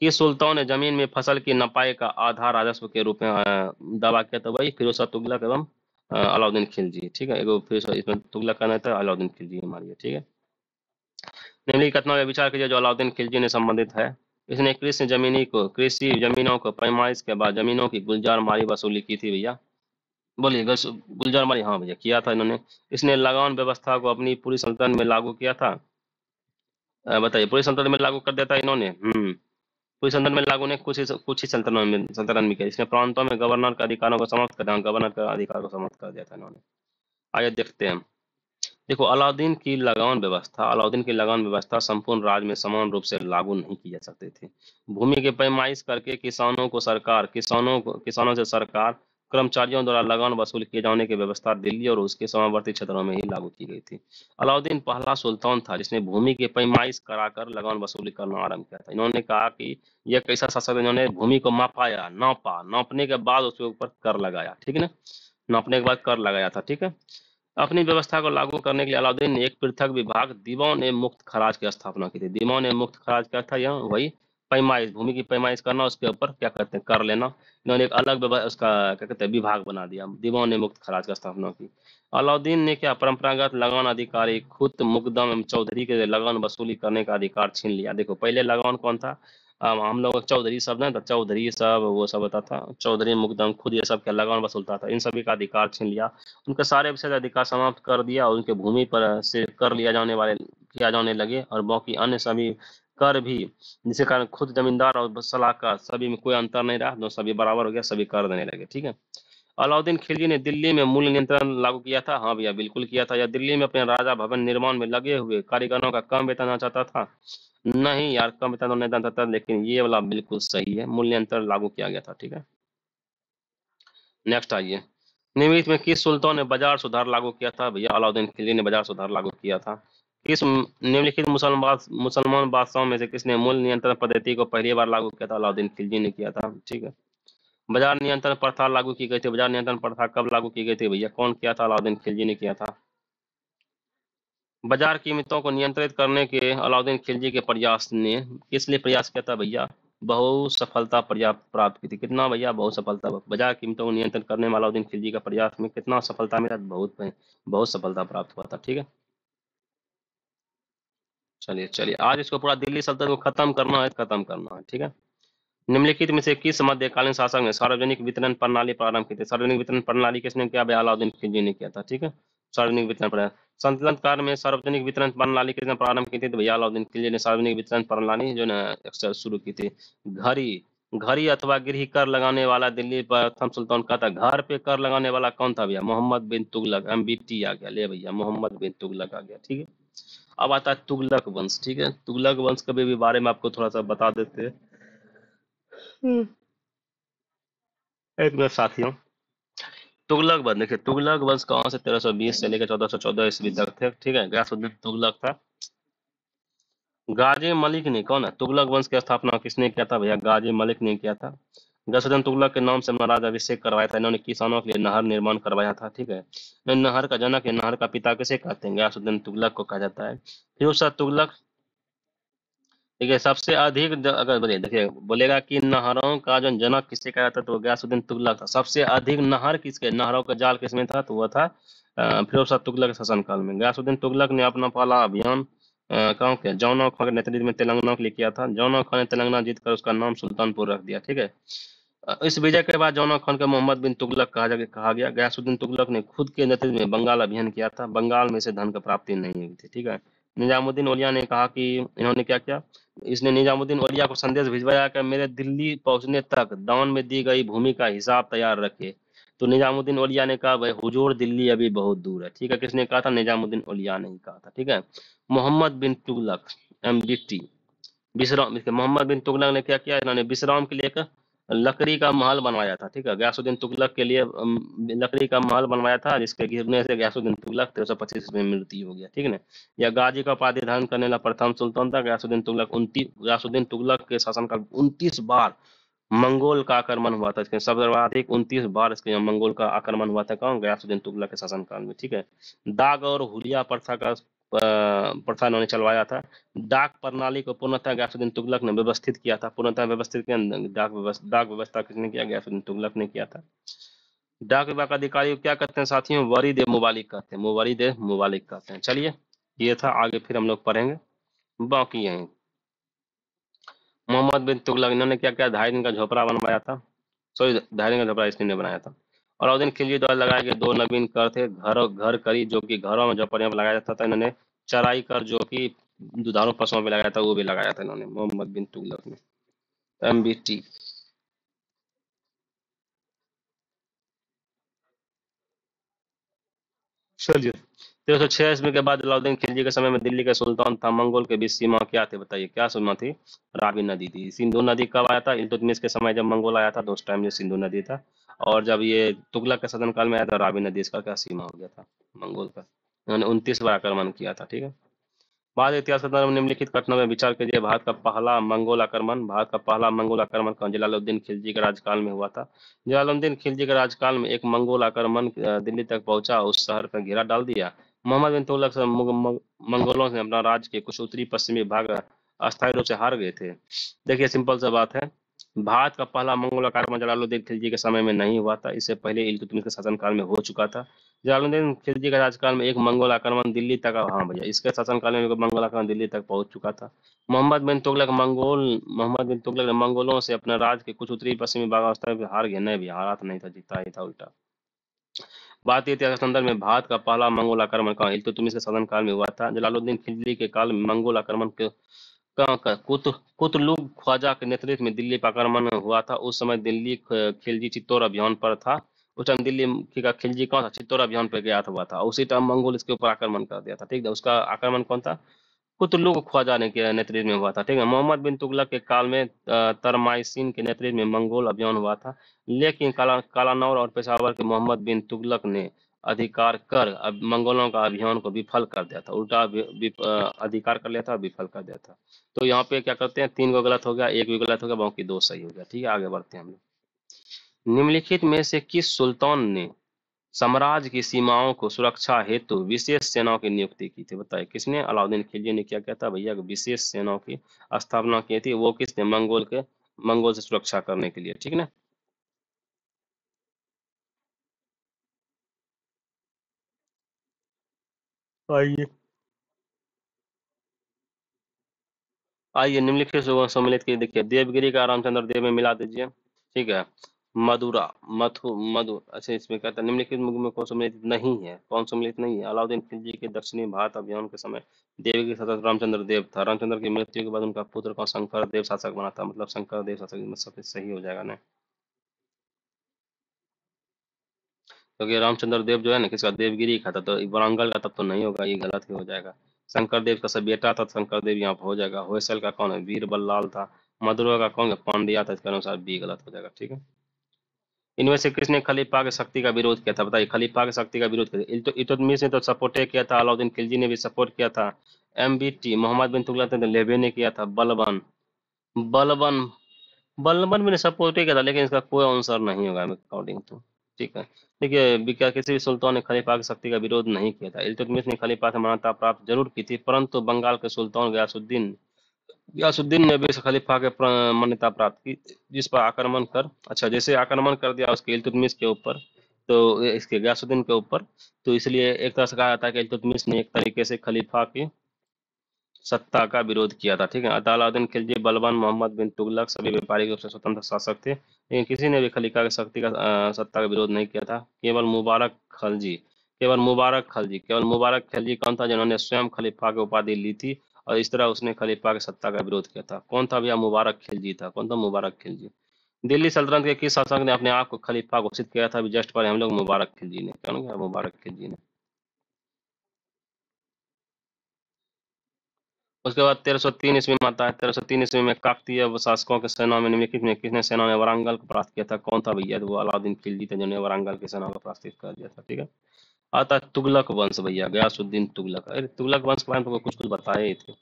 कि सुल्तान ने जमीन में फसल की नपाई का आधा राजस्व के रूप में दावा किया, तो वही फिरोज शाह तुगलक एवं अलाउद्दीन खिलजी। ठीक है, एगो फिर इसमें तुगलक का नहीं था, अलाउद्दीन खिलजी हमारी। ठीक है, निम्नलिखित घटना में विचार कीजिए जो अलाउद्दीन खिलजी ने संबंधित है। इसने कृषि जमीनों को पैमाइश के बाद जमीनों की गुलजार मारी वसूली की थी भैया। बोलिए, गुलजार मारी, हाँ भैया किया था इन्होंने। इसने लगान व्यवस्था को अपनी पूरी सल्तनत में लागू किया था। बताइए, पूरी सल्तनत में लागू कर दिया था इन्होंने। पूरी सल्तनत में लागू नहीं, कुछ ही सल्तनत में किया। इसने प्रांतों में गवर्नर के अधिकारों को समाप्त कर दिया, गवर्नर का अधिकार को समाप्त कर दिया था इन्होंने। आइए देखते हैं। देखो, अलाउद्दीन की लगान व्यवस्था संपूर्ण राज्य में समान रूप से लागू नहीं की जा सकती थी। भूमि की पैमाइश करके किसानों से सरकार कर्मचारियों द्वारा लगान वसूल किए जाने की व्यवस्था दिल्ली और उसके सीमावर्ती क्षेत्रों में ही लागू की गई थी। अलाउद्दीन पहला सुल्तान था जिसने भूमि की पैमाइश कराकर लगान वसूली करना आरंभ किया था। इन्होंने कहा कि यह एक ऐसा शासक, इन्होंने भूमि को नापने के बाद उसके ऊपर कर लगाया। ठीक है ना, नापने के बाद कर लगाया था। ठीक है, अपनी व्यवस्था को लागू करने के लिए अलाउद्दीन ने एक पृथक विभाग दीवान ए मुक्त खराज की स्थापना की थी। दीवान ए मुक्त खराज क्या था, यहाँ वही पैमाइश, भूमि की पैमाइश करना, उसके ऊपर क्या कहते हैं, कर लेना। इन्होंने एक अलग उसका क्या कहते हैं, विभाग बना दिया, दीवान ए मुक्त खराज की स्थापना की। अलाउद्दीन ने क्या, परंपरागत लगान अधिकारी खुद मुकदम एवं चौधरी के लगान वसूली करने का अधिकार छीन लिया। देखो, पहले लगान कौन था, हम लोग चौधरी सब ना, तो चौधरी सब वो सब होता था, चौधरी मुकदम खुद ये सब क्या लगान वसूलता था। इन सभी का अधिकार छीन लिया, उनके सारे विशेष अधिकार समाप्त कर दिया, और उनके भूमि पर से कर किया जाने लगे, और बाकी अन्य सभी कर भी, जिसके कारण खुद जमींदार और सलाहकार सभी में कोई अंतर नहीं रहा, दो सभी बराबर हो गया, सभी कर देने लगे। ठीक है, अलाउद्दीन खिलजी ने दिल्ली में मूल्य नियंत्रण लागू किया था। हाँ भैया, बिल्कुल किया था। या दिल्ली में अपने राजा भवन निर्माण में लगे हुए कारीगरों का कम वेतन देना चाहता था? नहीं यार, कम वेतन तो नहीं देना चाहता, लेकिन ये वाला बिल्कुल सही है, मूल्य नियंत्रण लागू किया गया था। ठीक है, नेक्स्ट आइए। निम्नलिखित में किस सुल्तान ने बाजार सुधार लागू किया था? भैया अलाउद्दीन खिलजी ने बाजार सुधार लागू किया था। किस निम्नलिखित मुसलमान बादशाहों में से किसने मूल्य नियंत्रण पद्धति को पहली बार लागू किया था? अलाउद्दीन खिलजी ने किया था। ठीक है, बाजार नियंत्रण प्रथा लागू की गई थी। बाजार नियंत्रण प्रथा कब लागू की गई थी भैया? कौन किया था? अलाउद्दीन खिलजी ने किया था। बाजार कीमतों को नियंत्रित करने के अलाउद्दीन खिलजी के प्रयास ने किस लिए प्रयास किया था भैया? बहुत सफलता प्राप्त की थी। कितना भैया? बहुत सफलता। बाजार कीमतों को नियंत्रित करने में अलाउद्दीन खिलजी का प्रयास में कितना सफलता मिला? बहुत सफलता प्राप्त हुआ था। ठीक है, चलिए चलिए, आज इसको पूरा दिल्ली सल्तनत को खत्म करना है, खत्म करना है। ठीक है, निम्नलिखित में से किस मध्यकालीन शासक ने सार्वजनिक वितरण प्रणाली प्रारंभ की थी? सार्वजनिक वितरण प्रणाली किसने किया? भैया अलाउद्दीन खिलजी ने किया था। ठीक है, सार्वजनिक वितरण प्रणाली, सल्तनत काल में सार्वजनिक वितरण प्रणाली किसने प्रारंभ की थी? तो भैया अलाउद्दीन खिलजी ने सार्वजनिक वितरण प्रणाली जो है शुरू की थी। घड़ी घड़ी अथवा गृह कर लगाने वाला दिल्ली पर प्रथम सुल्तान का था। घर पे कर लगाने वाला कौन था भैया? मोहम्मद बिन तुगलक। MBT आ गया, ले भैया, मोहम्मद बिन तुगलक आ गया। ठीक है, अब आता है तुगलक वंश। ठीक है, तुगलक वंश के भी बारे में आपको थोड़ा सा बता देते हैं। एक मिनट साथियों, तुगलक वंश देखिए, तुगलक वंश कहाँ से 1320 से लेकर 1414 ईस्वी तक थे। ठीक है, गयासुद्दीन तुगलक था। गाजी मलिक ने, कौन है? तुगलक वंश की स्थापना किसने किया था भैया? गाजी मलिक ने किया था। गयासुद्दीन तुगलक के नाम से अपना राज अभिषेक करवाया था। इन्होंने किसानों के लिए नहर निर्माण करवाया था। ठीक है, नहर का जनक है, नहर का पिता किसे कहते हैं? गयासुद्दीन तुगलक को कहा जाता है। फिरोज शाह तुगलक, देखिए सबसे अधिक अगर बोले, देखिए बोलेगा कि नहरों का जो जनक किससे कहा जाता, तो गयासुद्दीन तुगलक था। सबसे अधिक नहर किसके, नहरों का जाल किसमें था? तो वह था फिरोज शाह तुगलक के शासनकाल में। गयासुद्दीन तुगलक ने अपना पहला अभियान कहाँ के, जौनक खान के नेतृत्व में तेलंगाना के लिए किया था। जौनक खान ने तेलंगाना जीतकर उसका नाम सुल्तानपुर रख दिया। ठीक है, इस विजय के बाद जौनक खान को मोहम्मद बिन तुगलक कहा गया। गयासुद्दीन तुगलक ने खुद के नेतृत्व में बंगाल अभियान किया था। बंगाल में से धन की प्राप्ति नहीं हुई थी। ठीक है, निजामुद्दीन औलिया ने कहा कि इन्होंने क्या किया, इसने निजामुद्दीन औलिया को संदेश भिजवाया कि मेरे दिल्ली पहुंचने तक दान में दी गई भूमि का हिसाब तैयार रखे। तो निजामुद्दीन औलिया ने कहा, भाई हुजूर, दिल्ली अभी बहुत दूर है। ठीक है, किसने कहा था? निजामुद्दीन औलिया ने ही कहा था। ठीक है, मोहम्मद बिन तुगलक, MBT, विश्राम, मोहम्मद बिन तुगलक ने क्या किया? इन्होंने विश्राम के लिए लकड़ी का महल बनवाया था, ठीक है, गयासुद्दीन तुगलक के लिए लकड़ी का महल बनवाया था, जिसके गिरने से गयासुद्दीन तुगलक 1325 में मृत्यु हो गया, ठीक है ना। या गाजी का उपाधि धारण करने वाला प्रथम सुल्तान था गयासुद्दीन तुगलक। 29 गयासुद्दीन तुगलक के शासनकाल 29 बार मंगोल का आक्रमण हुआ था। इसके सर्वाधिक 29 बार इसके मंगोल का आक्रमण हुआ था कौन? गयासुद्दीन तुगलक के शासनकाल में, ठीक है। दाग और हुलिया प्रथा का प्रथा इन्होंने चलवाया था। डाक प्रणाली को पूर्णतः गयासुद्दीन तुगलक ने व्यवस्थित किया था। पूर्णतः व्यवस्थित किया, डाक व्यवस्था किसने किया? गयासुद्दीन तुगलक ने किया था। डाक विभाग का अधिकारी को क्या कहते हैं साथियों? वरीद ए मुबालिक कहते हैं, वरीद ए मुबालिक कहते हैं। चलिए, ये था, आगे फिर हम लोग पढ़ेंगे बाकी यहीं। मोहम्मद बिन तुगलक इन्होंने क्या किया? 2.5 दिन का झोपड़ा बनवाया था, सॉरी 2.5 दिन का झोपड़ा इसने बनाया था। और अलाउद्दीन खिलजी द्वारा लगाए गए 2 नवीन कर थे, घर करी, जो कि घरों में झोपड़ियों में लगाया जाता था। इन्होंने चराई कर, जो कि दुधारू पशुओं में लगाया था, वो भी लगाया था इन्होंने, मोहम्मद बिन तुगलक ने। MBT। चलिए, 1306 ईस्वी के बाद अलाउद्दीन खिलजी के समय में दिल्ली के सुल्तान था मंगोल के बीच सीमा क्या थी? बताइए, क्या सीमा थी? रावी नदी थी। सिंधु नदी कब आया था? इल्तुतमिश के समय जब मंगोल आया था तो उस टाइम ये सिंधु नदी था। और जब ये तुगलक के शासनकाल में आया था, रावी नदी इसका क्या सीमा हो गया था मंगोल का। उन्होंने 29 बार आक्रमण किया था, ठीक है। भारत इतिहास के संदर्भ में निम्नलिखित घटनाओं में विचार कीजिए। भारत का पहला मंगोल आक्रमण कौन? जलालुद्दीन खिलजी के राज्यकाल में हुआ था। जलालुद्दीन खिलजी के राज्यकाल में एक मंगोल आक्रमण दिल्ली तक पहुंचा, उस शहर पर घेरा डाल दिया। मोहम्मद बिन तुगलक से मंगोलों ने अपना राज्य के कुछ उत्तरी पश्चिमी भाग अस्थायी रूप से हार गए थे। देखिए, सिंपल सा बात है, भारत का पहला मंगोल आक्रमण जलालुद्दीन खिलजी के समय में नहीं हुआ था, इससे पहले इल्तुतमिश के शासनकाल में हो चुका था। जलालुद्दीन खिलजी के राज्यकाल में एक मंगोल आक्रमण दिल्ली तक, हाँ भैया, इसके शासनकाल में एक मंगोल आक्रमण दिल्ली तक पहुंच चुका था। मोहम्मद बिन तुगलक ने मंगोलों से अपने राज्य के कुछ उत्तरी पश्चिमी भाग अवस्था में हार गए, नहीं भी हारा तो नहीं था, जीता ही था उल्टा। भारतीय इतिहास के संदर्भ में भारत का पहला मंगोल आक्रमण कहाँ? इल्तुतमिश के शासनकाल में हुआ था। जलालुद्दीन खिलजी के काल में मंगोल आक्रमण के कहाँ का? कुतलुग ख्वाजा के नेतृत्व में दिल्ली पर आक्रमण हुआ था। उस समय दिल्ली खिलजी चित्तौड़ अभियान पर था। उस टाइम दिल्ली का खिलजी कौन था? चित्तौड़ अभियान पर गया हुआ था। उसी टाइम मंगोल इसके ऊपर आक्रमण कर दिया था, ठीक है। उसका आक्रमण कौन था? कुतलुग ख्वाजा ने के नेतृत्व में हुआ था, ठीक है। मोहम्मद बिन तुगलक के काल में तरमाइसिन के नेतृत्व में मंगोल अभियान हुआ था, लेकिन कालानौर और पेशावर के मोहम्मद बिन तुगलक ने अधिकार कर अब मंगोलों का अभियान को विफल कर दिया था। उल्टा अधिकार कर लिया था, विफल कर दिया था। तो यहाँ पे क्या करते हैं, 3 गो गलत हो गया, 1 भी गलत हो गया, बाकी 2 सही हो गया, ठीक है। आगे बढ़ते हैं हम लोग। निम्नलिखित में से किस सुल्तान ने साम्राज्य की सीमाओं को सुरक्षा हेतु विशेष सेनाओं की नियुक्ति की थी? बताइए, किसने? अलाउद्दीन खिलजी ने क्या किया था भैया? विशेष सेनाओं की स्थापना की थी। वो किसने? मंगोल से सुरक्षा करने के लिए, ठीक है ना। आइए, आइए निम्नलिखित सम्मिलित की देखिए, देवगिरी का रामचंद्र देव में मिला दीजिए, ठीक है। मदुरा, मधु, अच्छा, इसमें कहता है निम्नलिखित में कौन सम्मिलित नहीं है? कौन सम्मिलित नहीं है? अलाउद्दीन खिलजी के दक्षिणी भारत अभियान के समय देवगिरी का शासक रामचंद्र देव था। रामचंद्र की मृत्यु के बाद उनका पुत्र कौन? शंकर देव शासक बना था, मतलब शंकर देव शासक, मतलब सही हो जाएगा ना। क्योंकि रामचंद्र देव जो है ना, किसका? देवगिरी का था, तो वारंगल का तब तो नहीं होगा, ये गलत ही हो जाएगा। शंकर देव का सब बेटा था, तो शंकर देव यहाँ पर हो जाएगा। होयसल का कौन है? वीर बल्लाल था। मधुरा का कौन है? पांड्या था, इसके अनुसार बी गलत हो जाएगा, ठीक है। इनमें से किसने खलीफा की शक्ति का विरोध किया था? बताइए, खलीफा की शक्ति का विरोध किया था। इल्तुतमिश ने तो सपोर्ट किया था, अलाउद्दीन खिलजी ने भी सपोर्ट किया था। MBT मोहम्मद बिन तुगलक ने, लेबे ने किया था। बलबन, बलबन बल्लवन मैंने सपोर्ट ही किया था, लेकिन इसका कोई आंसर नहीं होगा अकॉर्डिंग टू, ठीक है। देखिए, किसी भी सुल्तान ने खलीफा की शक्ति का विरोध नहीं किया था। इल्तुतमिश ने खलीफा से मान्यता प्राप्त जरूर की थी, परंतु बंगाल के सुल्तान गयासुद्दीन ने भी इस खलीफा के मान्यता प्राप्त की, जिस पर आक्रमण कर, अच्छा, जैसे आक्रमण कर दिया उसके इल्तुतमिश के ऊपर, तो इसके गयासुद्दीन के ऊपर, तो इसलिए एक तरह से कहा जाता है कि इल्तुतमिश ने एक तरीके से खलीफा की सत्ता का विरोध किया था, ठीक है। अलाउद्दीन खिलजी, बलबन, मोहम्मद बिन तुगलक सभी व्यापारिक रूप से स्वतंत्र शासक थे, लेकिन किसी ने भी खलीफा की शक्ति का सत्ता का विरोध नहीं किया था। केवल मुबारक खिलजी कौन था जिन्होंने स्वयं खलीफा की उपाधि ली थी, और इस तरह उसने खलीफा की सत्ता का विरोध किया था। कौन था भैया? मुबारक खिलजी था। कौन था? मुबारक खिलजी। दिल्ली सल्तनत के किस शासक ने अपने आप को खलीफा घोषित किया था? जस्ट पर हम लोग, मुबारक खिलजी ने। कौन गया? मुबारक खिलजी ने। उसके बाद 1303 ईस्वी में आता है। 1303 ईस्वी में काकतीय शासकों के सेना में निम्नलिखित में किसने सेना में वारंगल को परास्त किया था? कौन था भैया? तो वो अलाउद्दीन खिलजी थे जिन्होंने वारंगल की सेना को परास्त कर दिया था। ठीक है। आता है तुगलक वंश भैया, गयासुद्दीन तुगलक। अरे तुगलक वंश के बारे में तो कुछ कुछ बताए ही थे।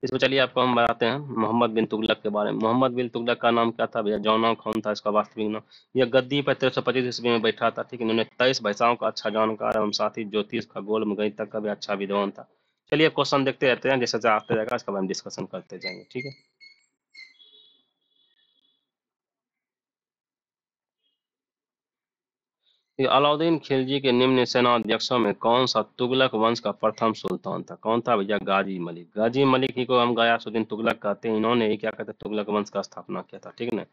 इसमें चलिए आपको हम बताते हैं मोहम्मद बिन तुगलक के बारे में। मोहम्मद बिन तुगलक का नाम क्या था भैया? जौना कौन था इसका वास्तविक नाम? यह गद्दी पर 1325 ईस्वी में बैठा था। ठीक है। इन्होंने 23 भाषाओं का अच्छा जानकार एवं साथ ही ज्योतिष खगोल में गणित तक का भी अच्छा विद्वान था। चलिए क्वेश्चन देखते रहते हैं, जैसे आते जाएगा इसका बारे में डिस्कशन करते जाएंगे। ठीक है। ये अलाउद्दीन खिलजी के निम्न सेनाध्यक्षों में कौन सा तुगलक वंश का प्रथम सुल्तान था? कौन था भैया? गाजी मलिक। गाजी मलिक ही को हम गयासुद्दीन तुगलक कहते हैं। इन्होंने ही क्या कहते हैं, तुगलक वंश का स्थापना किया था। ठीक है ना।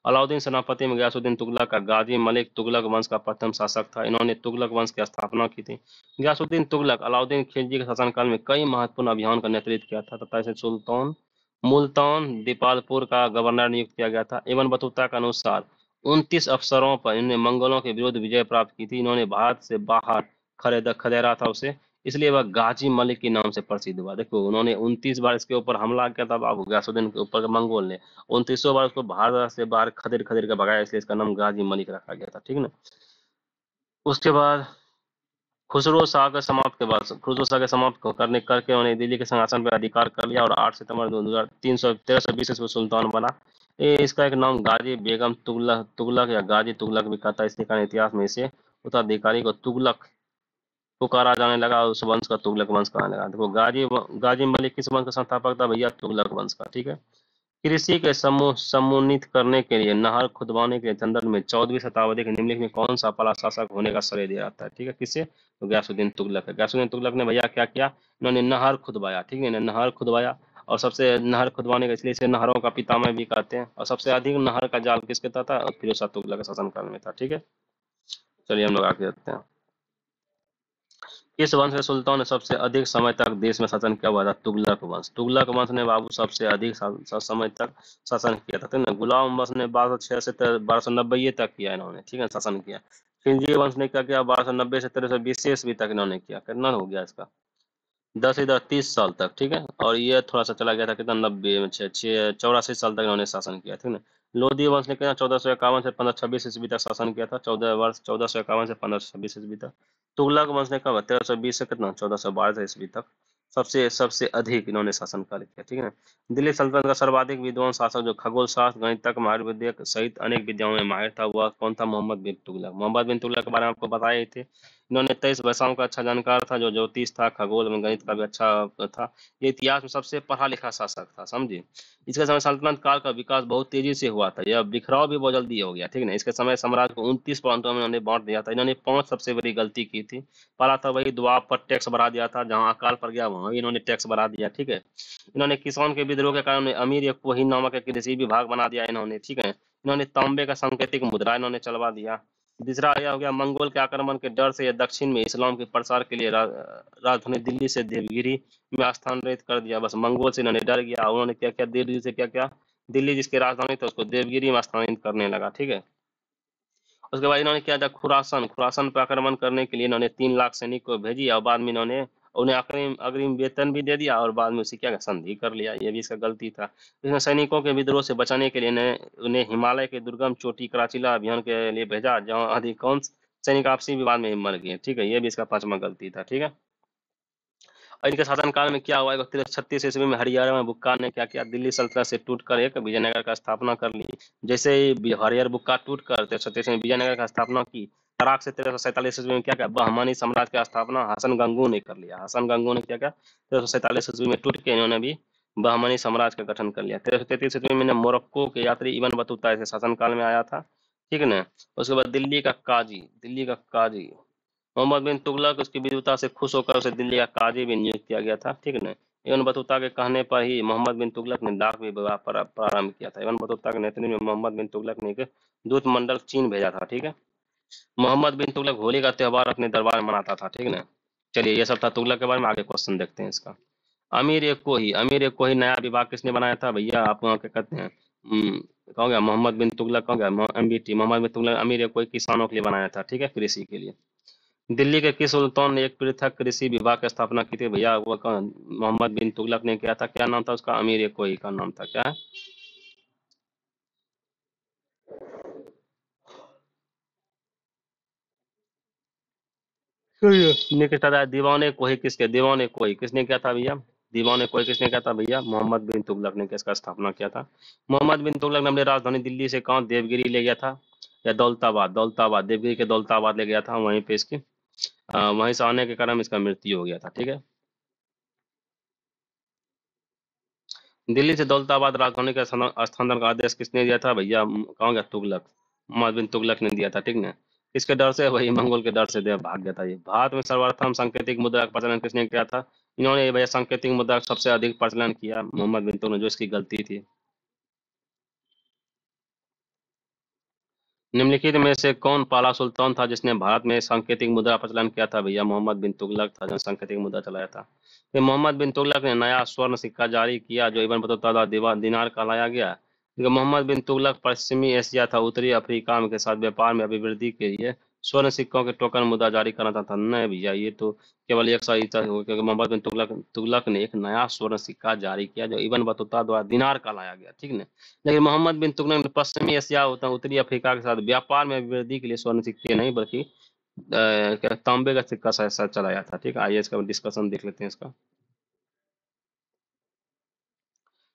अलाउद्दीन सेनापति में गयासुद्दीन तुगलक का गाजी मलिक तुगलक वंश का प्रथम शासक था। इन्होंने तुगलक वंश की स्थापना की थी। गयासुद्दीन तुगलक अलाउद्दीन खिलजी के शासनकाल में कई महत्वपूर्ण अभियान का नेतृत्व किया था तथा इसे सुल्तान मुल्तान दीपालपुर का गवर्नर नियुक्त किया गया था। इब्न बतूता के अनुसार 29 अवसरों पर इन्होंने मंगोलों के विरुद्ध विजय प्राप्त की थी। इन्होंने भारत से बाहर खदेड़ा था उसे, इसलिए वह गाजी मलिक के नाम से प्रसिद्ध हुआ। देखो उन्होंने 29 बार इसके ऊपर हमला किया था बाबू गयासुद्दीन के ऊपर मंगोल ने। 29 बार उसको भारत से बाहर खदेड़ खदेड़ के भगाया, इसलिए इसका नाम गाजी मलिक रखा गया था। ठीक है ना। उसके बाद खुसरो शाह के समाप्त करने करके उन्हें दिल्ली के सिंहासन पर अधिकार कर लिया और 8 सितंबर 1320 ईस्वी सुल्तान बना। इसका एक नाम गाजी बेगम तुगलक तुगलक या गाजी तुगलक भी कहता है, इसके कारण इतिहास में इसे उत्तराधिकारी को तुगलक पुकारा जाने लगा और उस वंश का तुगलक वंश कहने लगा। देखो गाजी मलिक किस वंश का संस्थापक था भैया? तुगलक वंश का। ठीक है। कृषि के समुन्नीत करने के लिए नहर खुदवाने के संदर्भ में 14वीं शताब्दी के निम्नलिखित में कौन सा पहला शासक होने का श्रेय दिया जाता है? ठीक है। किससे? तो गयासुद्दीन तुगलक है। गयासुद्दीन तुगलक ने भैया क्या किया? इन्होंने नहर खुदवाया। ठीक है। इन्होंने नहर खुदवाया और सबसे नहर खुदवाने का इसलिए इसे नहरों का पितामह भी कहते हैं। और सबसे अधिक नहर का जाल किसके था? फिरोज शाह तुगलक के शासनकाल में था। ठीक है। चलिए हम लोग आगे देखते हैं। किस वंश के सुल्तान ने सबसे अधिक समय तक देश में शासन किया हुआ था? तुगलक वंश। तुगलक वंश ने बाबू सबसे अधिक समय तक शासन किया था। ठीक है। गुलाम वंश ने 1206 से 1290 तक किया इन्होंने। ठीक है, शासन किया। खिलजी वंश ने क्या किया? 1290 से 1320 ईस्वी तक इन्होंने किया। कितना हो गया इसका? 10 इधर 30 साल तक। ठीक है। और ये थोड़ा सा चला गया था कितना? 90 में 84 साल तक इन्होंने शासन किया। ठीक है। लोधी वंश ने किया 1451 से 1526 ईस्वी तक शासन किया था। 1451 से 1526 ईस्वी तक। तुगलक वंश ने कब? 1320 से कितना? 1412 ईस्वी तक सबसे सबसे अधिक इन्होंने शासनकाल किया। ठीक है। दिल्ली सल्तनत का सर्वाधिक विद्वान शासक जो खगोल शास्त्र गणित तक आयुर्वेद सहित अनेक विद्याओं में माहिर था वह कौन था? मोहम्मद बिन तुगलक। मोहम्मद बिन तुगलक के बारे में आपको बताए थे। इन्होंने 23 भाषाओं का अच्छा जानकार था, जो ज्योतिष था, खगोल में गणित का भी अच्छा था। ये इतिहास में सबसे पढ़ा लिखा शासक था, समझे। इसके समय सल्तनत काल का विकास बहुत तेजी से हुआ था, यह बिखराव भी बहुत जल्दी हो गया। ठीक है ना। इसके समय साम्राज्य को 29 प्रांतों में इन्होंने बांट दिया था। इन्होंने 5 सबसे बड़ी गलती की थी। पहला था वही द्वार पर टैक्स बढ़ा दिया था, जहाँ अकाल पड़ गया वहां भी इन्होंने टैक्स बढ़ा दिया। ठीक है। इन्होंने किसान के विद्रोह के कारण अमीर एक कोही नामक एक कृषि विभाग बना दिया इन्होंने। ठीक है। इन्होंने तांबे का सांकेतिक मुद्रा इन्होंने चलवा दिया। तीसरा यह हो गया मंगोल के आक्रमण के डर से यह दक्षिण में इस्लाम के प्रसार के लिए राजधानी दिल्ली से देवगिरी में स्थानांतरित कर दिया। बस मंगोल से इन्होंने डर गया, उन्होंने क्या किया? दिल्ली से क्या किया? दिल्ली जिसकी राजधानी थी उसको देवगिरी में स्थानांतरित करने लगा। ठीक है। उसके बाद इन्होंने क्या था? खुरासन खुरासन पर आक्रमण करने के लिए इन्होंने 3 लाख सैनिक को भेजी और बाद में इन्होंने उन्हें अग्रिम अग्रिम वेतन भी दे दिया और बाद में उसे क्या संधि कर लिया। ये भी इसका गलती था। इसमें सैनिकों के विद्रोह से बचाने के लिए उन्हें हिमालय के दुर्गम चोटी कराचिला अभियान के लिए भेजा, जहाँ अधिकांश सैनिक आपसी विवाद में मर गए। ठीक है। ये भी इसका 5वां गलती था। ठीक है। और इनके शासनकाल में क्या हुआ? 36 ईस्वी में हरियाणा में बुक्का ने क्या किया? दिल्ली सल्तनत से टूटकर एक विजयनगर का स्थापना कर ली। जैसे ही हरियर बुक्का टूटकर 1336 में विजयनगर का स्थापना की, तराक से 1347 ईस्वी में क्या किया? बहमानी साम्राज्य की स्थापना हसन गंगू ने कर लिया। हसन गंगू ने क्या किया? 1347 ईस्वी में टूट के इन्होंने भी बहमानी साम्राज्य का गठन कर लिया। 1333 ईस्वी में मोरक्को के यात्री इब्न बतूता ऐसे शासनकाल में आया था। ठीक है ना। उसके बाद दिल्ली का काजी मोहम्मद बिन तुगलक उसकी विद्वता से खुश होकर उसे दिल्ली का काजी भी नियुक्त किया गया था। ठीक है ना। इब्न बतूता के कहने पर ही मोहम्मद बिन तुगलक ने डाक विभाग प्रारंभ किया था। इब्न बतूता के नेतृत्व में मोहम्मद बिन तुगलक ने एक दूत मंडल चीन भेजा था। ठीक है। मोहम्मद बिन तुगलक होली का त्यौहार अपने दरबार में मनाता था। ठीक है ना। चलिए ये सब था तुगलक के बारे में। आगे क्वेश्चन देखते हैं इसका। अमीर एक कोही नया विभाग किसने बनाया था भैया? आप वहाँ क्या कहते हैं? कहो गया मोहम्मद बिन तुगलक, कहो गया MBT मोहम्मद बिन तुगलक अमीर एक कोई किसानों के लिए बनाया था। ठीक है, कृषि के लिए। दिल्ली के किस सुल्तान ने एक पृथक कृषि विभाग की स्थापना की थी भैया? वो कौन? मोहम्मद बिन तुगलक ने किया था। क्या नाम था उसका? अमीर एक कोई का नाम था, क्या है? निकटता दीवाने कोई किसके? दीवाने कोई किसने किया था भैया? दीवाने कोई किसने किया था भैया? मोहम्मद बिन तुगलक ने किसका स्थापना किया था? मोहम्मद बिन तुगलक ने अपनी राजधानी दिल्ली से कहाँ देवगिरी ले गया था, या दौलताबाद? दौलताबाद, देवगिरी के दौलताबाद ले गया था, वहीं पे इसकी वहीं से आने के कारण इसका मृत्यु हो गया था। ठीक है, दिल्ली से दौलताबाद राजधानी का स्थानांतरण का आदेश किसने दिया था भैया? कहाँ गया? तुगलक, मोहम्मद बिन तुगलक ने दिया था। ठीक ना? किसके डर से? वही मंगोल के डर से दे भाग गया था ये। भारत में सर्वप्रथम सांकेतिक मुद्रा का प्रचलन किसने किया था? इन्होंने ये भैया सांकेतिक मुद्रा का सबसे अधिक प्रचलन किया मोहम्मद बिन तुगलक ने, जो इसकी गलती थी। निम्नलिखित में से कौन पहला सुल्तान था जिसने भारत में सांकेतिक मुद्रा प्रचलन किया था भैया? मोहम्मद बिन तुगलक था जो सांकेतिक मुद्रा चलाया था। फिर मोहम्मद बिन तुगलक ने नया स्वर्ण सिक्का जारी किया जो इबन बतूता दिनार कहलाया गया। क्योंकि मोहम्मद बिन तुगलक पश्चिमी एशिया था उत्तरी अफ्रीका में के साथ व्यापार में अभिवृद्धि के लिए स्वर्ण सिक्कों के टोकन मुद्रा जारी करना था। नहीं भैया, ये तो केवल एक सही था, क्योंकि मोहम्मद बिन तुगलक ने एक नया स्वर्ण सिक्का जारी किया जो इबन बतूता द्वारा दिनार कहलाया गया। ठीक है, लेकिन मोहम्मद बिन तुगलक ने पश्चिमी एशिया उत्तरी अफ्रीका के साथ व्यापार में अभिवृद्धि के लिए स्वर्ण सिक्के नहीं बल्कि क्या तांबे का सिक्का शायद चलाया था। ठीक है, आइए इसका डिस्कशन देख लेते हैं इसका।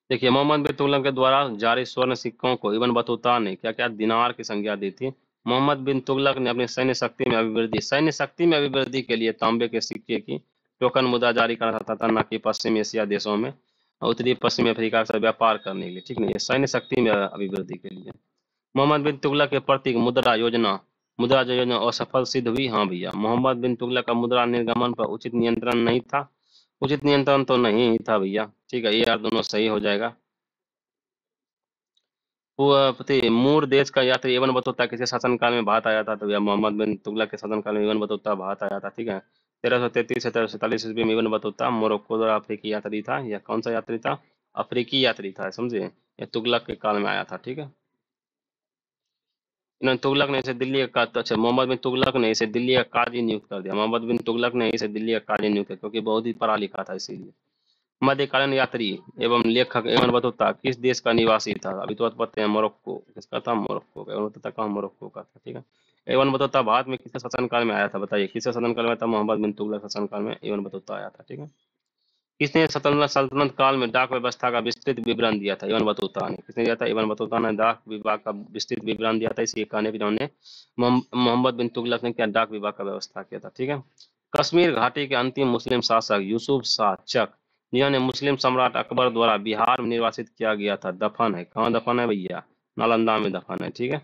देखिए, मोहम्मद बिन तुगलक के द्वारा जारी स्वर्ण सिक्कों को इब्न बतूता ने क्या क्या दिनार की संज्ञा दी थी। मोहम्मद बिन तुगलक ने अपनी सैन्य शक्ति में अभिवृद्धि के लिए तांबे के सिक्के की टोकन मुद्रा जारी करा था, न कि पश्चिमी एशिया देशों में उत्तरी पश्चिमी अफ्रीका से व्यापार करने के लिए। ठीक नहीं, ये सैन्य शक्ति में अभिवृद्धि के लिए। मोहम्मद बिन तुगलक के प्रतीक मुद्रा योजना असफल सिद्ध हुई। हाँ भैया, मोहम्मद बिन तुगलक का मुद्रा निर्गमन पर उचित नियंत्रण नहीं था। उचित नियंत्रण तो नहीं ही था भैया। ठीक है, ये यार दोनों सही हो जाएगा। मूर देश का यात्री इब्न बतूता किसी शासनकाल में भारत आया था? तो भैया मोहम्मद बिन तुगलक के शासनकाल में इब्न बतूता भारत आया था। ठीक है, 1333 से 1347 ईस्वी में इब्न बतूता मोरक्को द्वारा अफ्रीकी यात्री था। यह कौन सा यात्री था? अफ्रीकी यात्री था, समझे? यह तुगलक के काल में आया था। ठीक है, इन्होंने तुगलक ने इसे दिल्ली का अच्छा मोहम्मद बिन तुगलक ने इसे दिल्ली का काजी नियुक्त कर दिया। मोहम्मद बिन तुगलक ने इसे दिल्ली का काजी नियुक्त किया क्योंकि बहुत ही पढ़ा लिखा था, इसीलिए। मध्यकालीन यात्री एवं लेखक एवं बतूता किस देश का निवासी था? अभी तो पता है, मोरक्को। किसका था? मोरक्को का। एवं बतूता कहाँ? मोरक्को का था। ठीक है, एवं बतूता भारत में किसके शासनकाल में आया था? बताइए, किसके शासनकाल में था? मोहम्मद बिन तुगलक शासनकाल में एवं बतूता आया था। ठीक है, किसने सल्तनत सल्तनत काल में डाक व्यवस्था का विस्तृत विवरण दिया था? इब्न बतूता ने। किसने दिया था? इब्न बतूता ने डाक विभाग का विस्तृत विवरण दिया था। इसी कहने पर इन्होंने मोहम्मद बिन तुगलक ने क्या डाक विभाग का व्यवस्था किया था। ठीक है, कश्मीर घाटी के अंतिम मुस्लिम शासक यूसुफ शाह चक, जिन्होंने मुस्लिम सम्राट अकबर द्वारा बिहार में निर्वासित किया गया था, दफन है कहाँ? दफन है भैया? नालंदा में दफन है। ठीक है,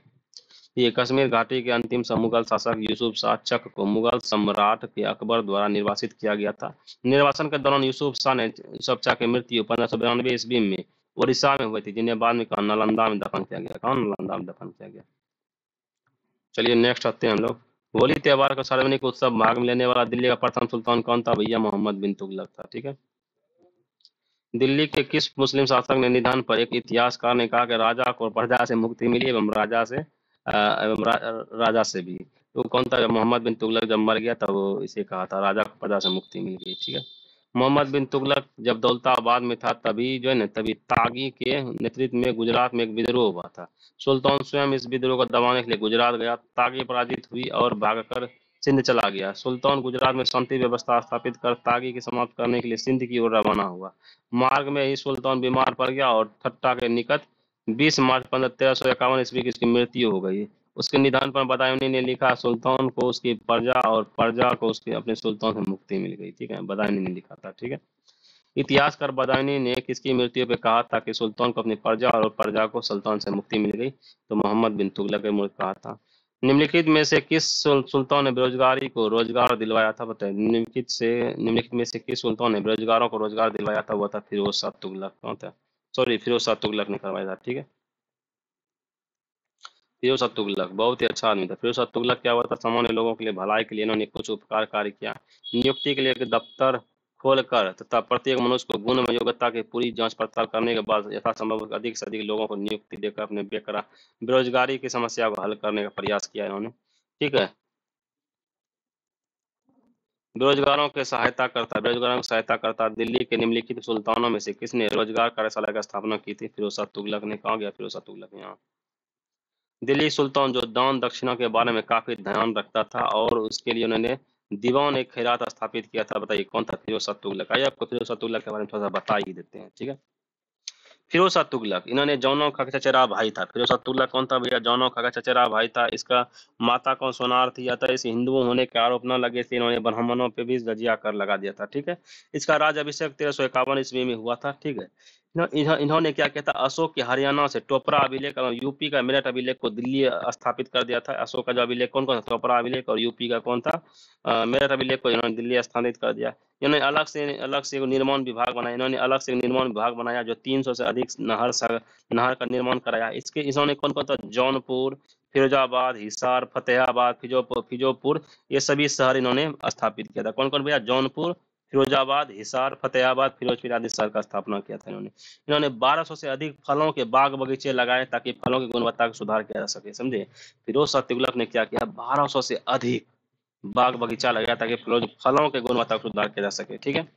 ये कश्मीर घाटी के अंतिम मुगल शासक यूसुफ शाह चक को मुगल सम्राट के अकबर द्वारा निर्वासित किया गया था। निर्वासन के दौरान यूसुफ शाह की मृत्यु 1592 ईस्वी में उड़ीसा में हुई थी, जिन्हें बाद में कहा नालंदा में दफन किया गया। कौन? नालंदा में दफन किया गया। चलिए नेक्स्ट आते हैं हम लोग। होली त्योहार का सार्वजनिक उत्सव भाग में लेने वाला दिल्ली का प्रथम सुल्तान कौन था भैया? मोहम्मद बिन तुगलक था। ठीक है, दिल्ली के किस मुस्लिम शासक ने निधन पर एक इतिहासकार ने कहा कि राजा को प्रजा से मुक्ति मिली एवं राजा से भी? तो कौन था? मोहम्मद बिन तुगलक जब मर गया तब वो इसे कहा था, राजा को प्रजा से मुक्ति मिल गई। ठीक है, मोहम्मद बिन तुगलक जब दौलताबाद में था तभी जो है ना, तभी तागी के नेतृत्व में गुजरात में एक विद्रोह हुआ था। सुल्तान स्वयं इस विद्रोह को दबाने के लिए गुजरात गया। तागी पराजित हुई और भागकर सिंध चला गया। सुल्तान गुजरात में शांति व्यवस्था स्थापित कर तागी की समाप्त करने के लिए सिंध की ओर रवाना हुआ। मार्ग में ही सुल्तान बीमार पड़ गया और ठट्टा के निकट 20 मार्च 1351 ईस्वी की उसकी मृत्यु हो गई। उसके निधन पर बदायूंनी ने लिखा, सुल्तान को उसकी प्रजा और प्रजा को उसके अपने सुल्तान से मुक्ति मिल गई। ठीक है, बदायूंनी ने लिखा था। ठीक है, इतिहासकार बदायूंनी ने किसकी मृत्यु पे कहा था कि सुल्तान को अपनी प्रजा और प्रजा को सुल्तान से मुक्ति मिल गई? तो मोहम्मद बिन तुगलक ने मुझे कहा था। निम्नलिखित में से किस सुल्तान ने बेरोजगारी को रोजगार दिलवाया था? बताइए, निम्नलिखित में से किस सुल्तान ने बेरोजगारों को रोजगार दिलवाया था? वो था फिरोज शाह तुगलक। कौन था? सॉरी, फिरोज शाह तुगलक ने करवाया था। ठीक है, फिरोज शाह तुगलक बहुत ही अच्छा आदमी था। फिरोज शाह तुगलक क्या हुआ था, सामान्य लोगों के लिए भलाई के लिए इन्होंने कुछ उपकार कार्य किया। नियुक्ति के लिए एक दफ्तर खोलकर तथा प्रत्येक मनुष्य को गुण में योग्यता की पूरी जांच पड़ताल करने के बाद यथासंभव अधिक से अधिक लोगों को नियुक्ति देकर अपने बेरोजगारी की समस्या को हल करने का प्रयास किया इन्होंने। ठीक है, बेरोजगारों की सहायता करता दिल्ली के निम्नलिखित सुल्तानों में से किसने रोजगार कार्यशाला की स्थापना की थी? फिरोज शाह तुगलक ने। कहा गया फिरोज शाह तुगलक? यहाँ दिल्ली सुल्तान जो दान दक्षिणा के बारे में काफी ध्यान रखता था और उसके लिए उन्होंने दीवान एक खैरात स्थापित किया था। बताइए कौन था? फिरोज शाह तुगलक। आइए आपको फिरोज शाह तुगलक के बारे में थोड़ा सा बता ही देते हैं, ठीक है। फिरोज शाह तुगलक इन्होंने जौनों का चचेरा भाई था। फिरोज शाह तुगलक कौन था भैया? जौनों का चचेरा भाई था। इसका माता कौन सोनार थी? या था इस हिंदुओं होने के आरोप न लगे इसलिए इन्होंने ब्राह्मणों पे भी जजिया कर लगा दिया था, ठीक है। इसका राज्यभिषेक 1351 ईस्वी में हुआ था, ठीक है। इन्होंने क्या किया था? अशोक के हरियाणा से टोपरा अभिलेख और यूपी का मेरठ अभिलेख को दिल्ली स्थापित कर दिया था। अशोक का जो अभिलेख कौन कौन था? टोपरा अभिलेख और यूपी का कौन था? मेरठ अभिलेख को इन्होंने दिल्ली स्थापित कर दिया। इन्होंने अलग से एक निर्माण विभाग बनाया। इन्होंने अलग से निर्माण विभाग बनाया जो 300 से अधिक नहर का निर्माण कराया। इसके इन्होंने कौन कौन था? जौनपुर, फिरोजाबाद, हिसार, फतेहाबाद, फिरोजपुर ये सभी शहर इन्होंने स्थापित किया था। कौन कौन भैया? जौनपुर, फिरोजाबाद, हिसार, फतेहाबाद, फिरोजपुर आदि शहर का स्थापना किया था इन्होंने 1200 से अधिक फलों के बाग बगीचे लगाए ताकि फलों की गुणवत्ता का सुधार किया जा सके, समझे। फिरोज शाह तुगलक ने क्या किया? 1200 से अधिक बाग बगीचा लगाया ताकि फलों के गुणवत्ता को सुधार किया जा सके, ठीक है।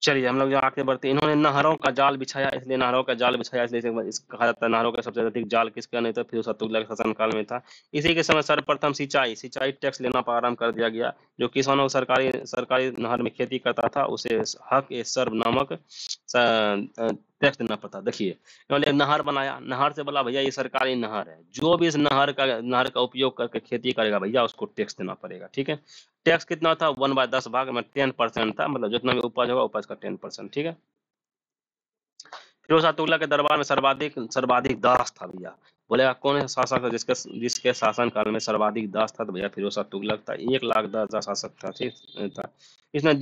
चलिए हम लोग यहाँ आगे बढ़ते हैं। इन्होंने नहरों का जाल बिछाया, इसलिए नहरों का जाल बिछाया इसलिए कहा जाता है नहरों का सबसे अधिक जाल किसका नहीं था? फिरोज शाह तुगलक के शासनकाल में था। इसी के समय सर्वप्रथम सिंचाई टैक्स लेना प्रारंभ कर दिया गया। जो किसानों को सरकारी नहर में खेती करता था उसे हक ए सर्व नामक टैक्स देना पड़ता। देखिए इन्होंने नहर बनाया, नहर से बोला भैया ये सरकारी नहर है, जो भी इस नहर का उपयोग करके खेती करेगा भैया उसको टैक्स देना पड़ेगा, ठीक है। टैक्स कितना था? 1/10 भाग में 10% था, मतलब जितना भी उपज होगा उपज का 10%, ठीक है। फिरोज शाह तुगलक के दरबार में सर्वाधिक दास था भैया। बोलेगा कौन है शासक जिसके शासन काल में सर्वाधिक दास था? तो भैया फिरोज शाह तुगलक था। 1,10,000 शासक था, ठीक था। इसने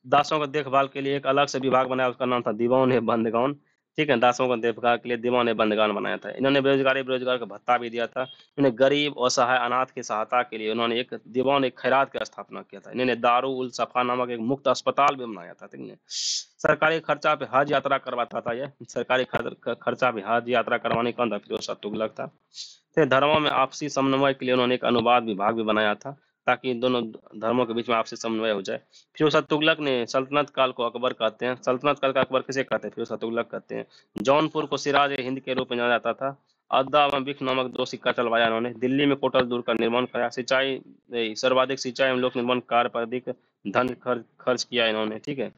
दासों को देखभाल के लिए एक अलग से विभाग बनाया, उसका नाम था दीवान बंदगान, ठीक है। दासों को देखभाल के लिए दीवान बंदगान बनाया था। इन्होंने बेरोजगार का भत्ता भी दिया था। इन्होंने गरीब असहाय अनाथ की सहायता के लिए उन्होंने एक दीवान खैरात की स्थापना किया था। इन्होंने दारू उल सफा नामक एक मुफ्त अस्पताल भी बनाया था, ठीक है। सरकारी खर्चा पे हज यात्रा करवाता था ये। सरकारी खर्चा पे हज यात्रा करवाने कौन था? फिरोज शाह तुगलक था। फिर धर्मों में आपसी समन्वय के लिए उन्होंने एक अनुवाद विभाग भी बनाया था ताकि इन दोनों धर्मों के बीच में आपसी समन्वय हो जाए। फिरोज शाह तुगलक ने सल्तनत काल को अकबर कहते हैं। सल्तनत काल का अकबर किसे कहते हैं? फिरोज शाह तुगलक कहते हैं। जौनपुर को सिराज ए हिंद के रूप में जाना जाता था। अद्दा एवं बिख नामक 2 सिक्का चलवाया इन्होंने। दिल्ली में कोटल दूर का निर्माण कराया। सर्वाधिक सिंचाई एवं लोक निर्माण कार्य पर अधिक धन खर्च किया इन्होंने, ठीक है।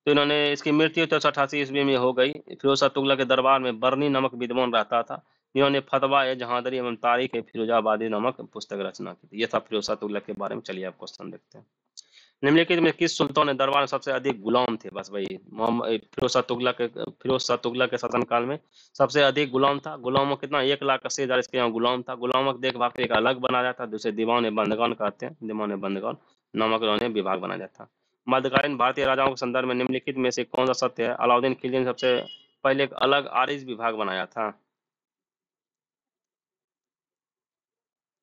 तो इन्होंने इसकी मृत्यु 1388 ईस्वी में हो गई। फिरोज शाह तुगलक के दरबार में बरनी नामक विद्वान रहता था। इन्होंने फतवा ए जहांदरी एवं तारीख ए फिरोजाबादी नामक पुस्तक रचना की थी। ये था फिरोज शाह तुगलक के बारे में। चलिए आप क्वेश्चन देखते हैं। निम्नलिखित में किस सुल्तान ने दरबार में सबसे अधिक गुलाम थे? बस भाई फिरोज शाह तुगलक के शासनकाल में सबसे अधिक गुलाम था। गुलामों कितना? 1,80,000 इसके यहाँ गुलाम था। गुलामों की देखभाल के लिए एक अलग बनाया था जिसे दीवान बंदगान कहते हैं। दीवान बंदगान नामक उन्होंने विभाग बनाया था। मध्यकालीन भारतीय राजाओं के संदर्भ में निम्नलिखित में से कौन सा सत्य है? अलाउद्दीन खिलजी ने सबसे पहले एक अलग आरिज विभाग बनाया था।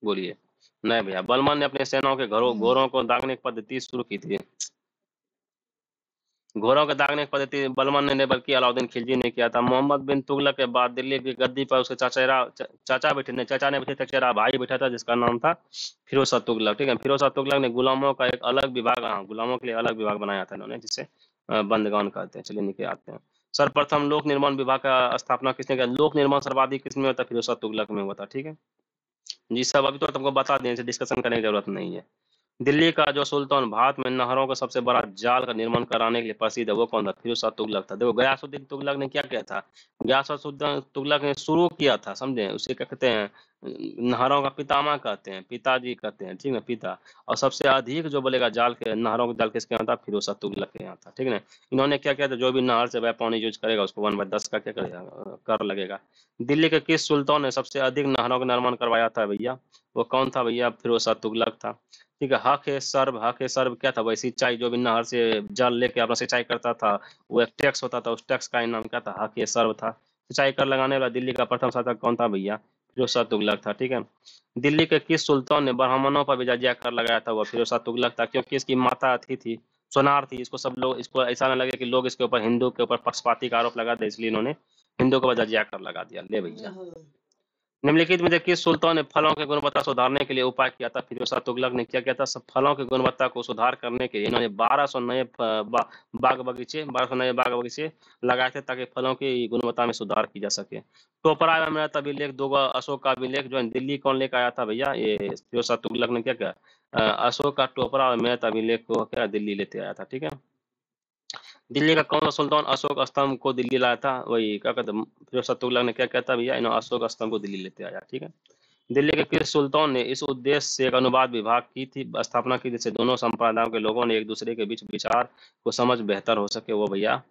बोलिए। नहीं भैया, बलमान ने अपने सेनाओं के घोरों को दागने की पद्धति शुरू की थी। घोड़ों के दागने की पद्धति बलमान ने नहीं बल्कि अलाउद्दीन खिलजी ने किया था। मोहम्मद बिन तुगलक के बाद दिल्ली की गद्दी पर उसके चाचा ने बैठे, चचेरा भाई बैठा था जिसका नाम था फिरोज शाह तुगलक, ठीक है। फिरोज शाह तुगलक ने गुलामों का एक अलग विभाग, हाँ गुलामों के लिए अलग विभाग बनाया था इन्होंने जिसे बंदगान कहते हैं। चलिए नीचे आते हैं। सर्वप्रथम लोक निर्माण विभाग का स्थापना किसने किया? लोक निर्माण सर्वाधिक किसमें होता? फिरोज शाह तुगलक में हुआ था, ठीक है जी। सब अभी तो तुमको बता दें, डिस्कशन करने की जरूरत नहीं है। दिल्ली का जो सुल्तान भारत में नहरों का सबसे बड़ा जाल का निर्माण कराने के लिए प्रसिद्ध है वो कौन था? फिरोज शाह तुगलक था। देखो गयासुद्दीन तुगलक ने क्या किया था? गयासुद्दीन तुगलक ने शुरू किया था, समझे। उसे क्या कहते हैं? नहरों का पितामह कहते हैं, पिताजी कहते हैं, ठीक है, पिता। और सबसे अधिक जो बोलेगा नहरों का जाल किसके यहाँ था? फिरोज शाह तुगलक के यहाँ था, ठीक है ना। इन्होंने क्या किया था? जो भी नहर से वह पानी यूज करेगा उसको 1/10 का क्या करेगा? कर लगेगा। दिल्ली के किस सुल्तान ने सबसे अधिक नहरों का निर्माण करवाया था भैया? वो कौन था भैया? फिरोज शाह तुगलक था, ठीक है। हक है सर्व क्या था भाई? सिंचाई, जो भी नहर से जल लेके अपना सिंचाई करता था वो एक टैक्स होता था, उस टैक्स का ही नाम क्या था? हक है सर्व था। सिंचाई कर लगाने वाला दिल्ली का प्रथम शासक कौन था भैया? फिरोज शाह तुगलक था, ठीक है। दिल्ली के किस सुल्तान ने ब्राह्मणों पर भी जजिया कर लगाया था? वो फिरोज शाह तुगलक था, क्योंकि इसकी माता अथी थी, सोनार थी। इसको सब लोग, इसको ऐसा ना लगे कि लोग इसके ऊपर हिंदू के ऊपर पक्षपाती का आरोप लगा दे, इसलिए इन्होंने हिंदू के ऊपर जजिया कर लगा दिया। ले भैया निम्नलिखित में से किस सुल्तान ने फलों की गुणवत्ता सुधारने के लिए उपाय किया था? फिरोज शाह तुगलक ने क्या किया था? सब फलों की गुणवत्ता को सुधार करने के लिए इन्होंने 1200 नए बारह सौ नए बाग बगीचे लगाए थे ताकि फलों की गुणवत्ता में सुधार की जा सके। टोपरा में मेरा अभिलेख, दो अशोक का अभिलेख जो है दिल्ली कौन लेकर आया था भैया? ये फिरोज शाह तुगलक ने क्या किया? अशोक का टोपरा और मेरठ अभिलेख को क्या दिल्ली लेते आया था, ठीक है। दिल्ली का कौन सा सुल्तान अशोक स्तंभ को दिल्ली लाया था? वही क्या कहते हैं, फिरोज शाह तुगलक ने क्या कहता है भैया? इन्होंने अशोक स्तंभ को दिल्ली लेते आया, ठीक है। दिल्ली के किस सुल्तान ने इस उद्देश्य से एक अनुवाद विभाग की थी, स्थापना की, जिससे दोनों संप्रदायों के लोगों ने एक दूसरे के बीच विचार को समझ बेहतर हो सके? वो भैया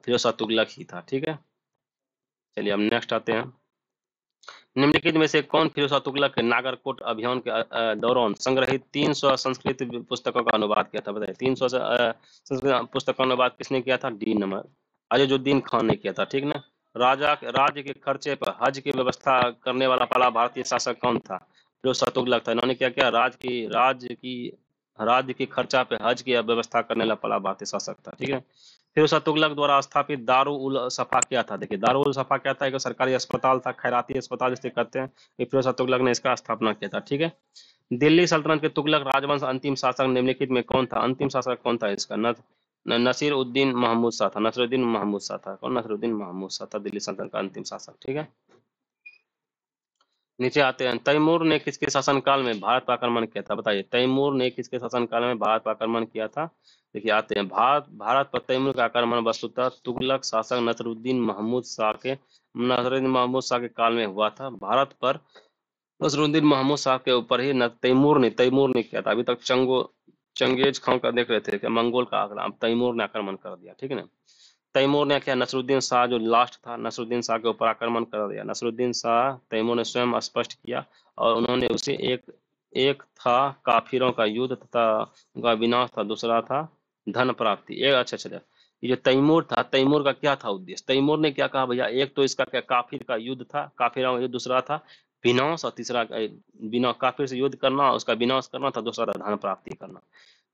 फिरोज शाह तुगलक ही था, ठीक है। चलिए हम नेक्स्ट आते हैं। निम्नलिखित में से कौन फिरोज शाह तुगलक के नागरकोट अभियान के दौरान संग्रहित 300 संस्कृत पुस्तकों का अनुवाद किया था? बताइए 300 संस्कृत पुस्तकों का अनुवाद किसने किया था? डी नंबर अजजुद्दीन खान ने किया था, ठीक ना। राज्य के खर्चे पर हज की व्यवस्था करने वाला पहला भारतीय शासक कौन था? फिरोज शाह तुगलक था। इन्होंने क्या किया? राज्य की खर्चा पे हज की व्यवस्था करने वाला पहला भारतीय शासक था, ठीक है। फिरोज शाह तुगलक द्वारा स्थापित दारुल सफा क्या था? देखिए दारुल सफा क्या था? एक सरकारी अस्पताल था, खैराती अस्पताल जिसे कहते हैं। ये फिरोज शाह तुगलक ने इसका स्थापना किया था, ठीक है। दिल्ली सल्तनत के तुगलक राजवंश अंतिम शासक निम्नलिखित में कौन था? अंतिम शासक कौन था इसका? नसीर उद्दीन महमूद शाह था। नसरुद्दीन महमूद शाह था। कौन? नसरुद्दीन महमूद शाह था दिल्ली सल्तनत का अंतिम शासक, ठीक है। नीचे आते हैं। तैमूर ने किसके शासनकाल में भारत पर आक्रमण किया था? बताइए तैमूर ने किसके शासनकाल में भारत पर आक्रमण किया था? देखिए आते हैं। भारत पर तैमूर का आक्रमण वस्तुतः तुगलक शासक नसरुद्दीन महमूद शाह के काल में हुआ था। भारत पर नसरुद्दीन महमूद शाह के ऊपर ही तैमूर ने किया था। अभी तक चंगेज खान का देख रहे थे कि मंगोल का आक्रमण, तैमूर ने आक्रमण कर दिया, ठीक है ना। तैमूर ने क्या? नसरुद्दीन शाह जो लास्ट था, नसरुद्दीन शाह के ऊपर आक्रमण कर दिया। नसरुद्दीन शाह तैमूर ने स्वयं स्पष्ट किया और उन्होंने उसे एक एक था काफिरों का युद्ध तथा उनका विनाश था, दूसरा था धन प्राप्ति। एक अच्छा चलिए, ये जो तैमूर था, तैमूर का क्या था उद्देश्य? तैमूर ने क्या कहा भैया? एक तो इसका क्या काफिर का युद्ध था, काफिरों का युद्ध, दूसरा था विनाश, और तीसरा बिना काफिर से युद्ध करना, उसका विनाश करना था, दूसरा था धन प्राप्ति करना।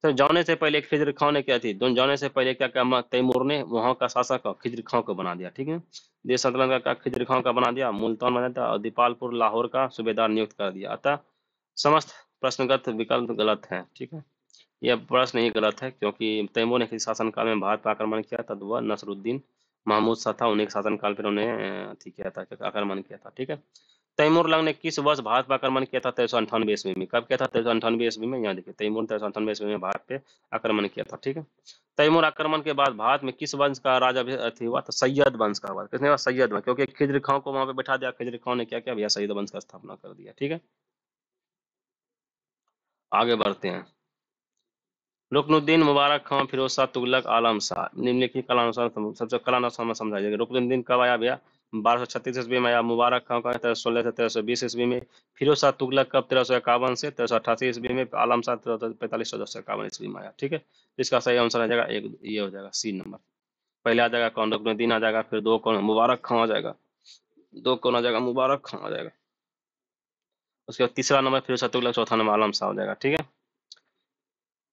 तो जाने से पहले खिज्र खां ने क्या थी? जाने से पहले क्या क्या तैमूर ने वहां का शासक खिज्र खां को बना दिया, ठीक है। देश सल्तनत का खिज्र खां का बना दिया, मुल्तान बना दिया और दीपालपुर लाहौर का सूबेदार नियुक्त कर दिया। अतः समस्त प्रश्नगत विकल्प गलत है, ठीक है। यह प्रश्न ही गलत है क्योंकि तैमूर ने किस शासनकाल में भारत पर आक्रमण किया था? तो वह नसरुद्दीन महमूद शाह था, उन्हीं के शासनकाल पर उन्हें ठीक किया था, आक्रमण किया था, ठीक है। तैमूर लंग ने किस वर्ष भारत पर आक्रमण किया था? 1398 ईस्वी में। कब किया था? 1398 ईस्वी में। यहाँ देखिए तैमूर 1398 ईस्वी में भारत पे आक्रमण किया था, ठीक है। तैमूर आक्रमण के बाद भारत में किस वंश का राजा हुआ? तो सैयद वंश का हुआ। किसने हुआ? सैयद वंश, क्योंकि खिज्र खां को वहां पे बैठा दिया। खिज्र खां ने क्या किया भैया? सैयद वंश का स्थापना कर दिया, ठीक है। आगे बढ़ते हैं। रुकनुद्दीन मुबारक खां, फिरोज शाह तुगलक, आलम शाह, निम्नलिखित कालानुसार सबसे कालानुसार में समझाइएगा। रुकनुद्दीन कब आया भैया? 1236 ईस्वी में आया। मुबारक खां का 1316 से 1320 ईस्वी में। फिरोज शाह तुगलक कब? 1351 से 1388 ईस्वी में। आलम शाह 1345 1451 ईस्वी में आया, ठीक है। इसका सही आंसर आ जाएगा एक, ये हो जाएगा सी नंबर। पहले आ जाएगा कौन? रुकनुद्दीन आ जाएगा, फिर दो कौन? मुबारक खां आ जाएगा, दो कौन आ जाएगा? मुबारक खां आ जाएगा। उसके बाद तीसरा नंबर फिरोज शाह तुगलक, चौथा नंबर आलम शाह हो जाएगा, ठीक है।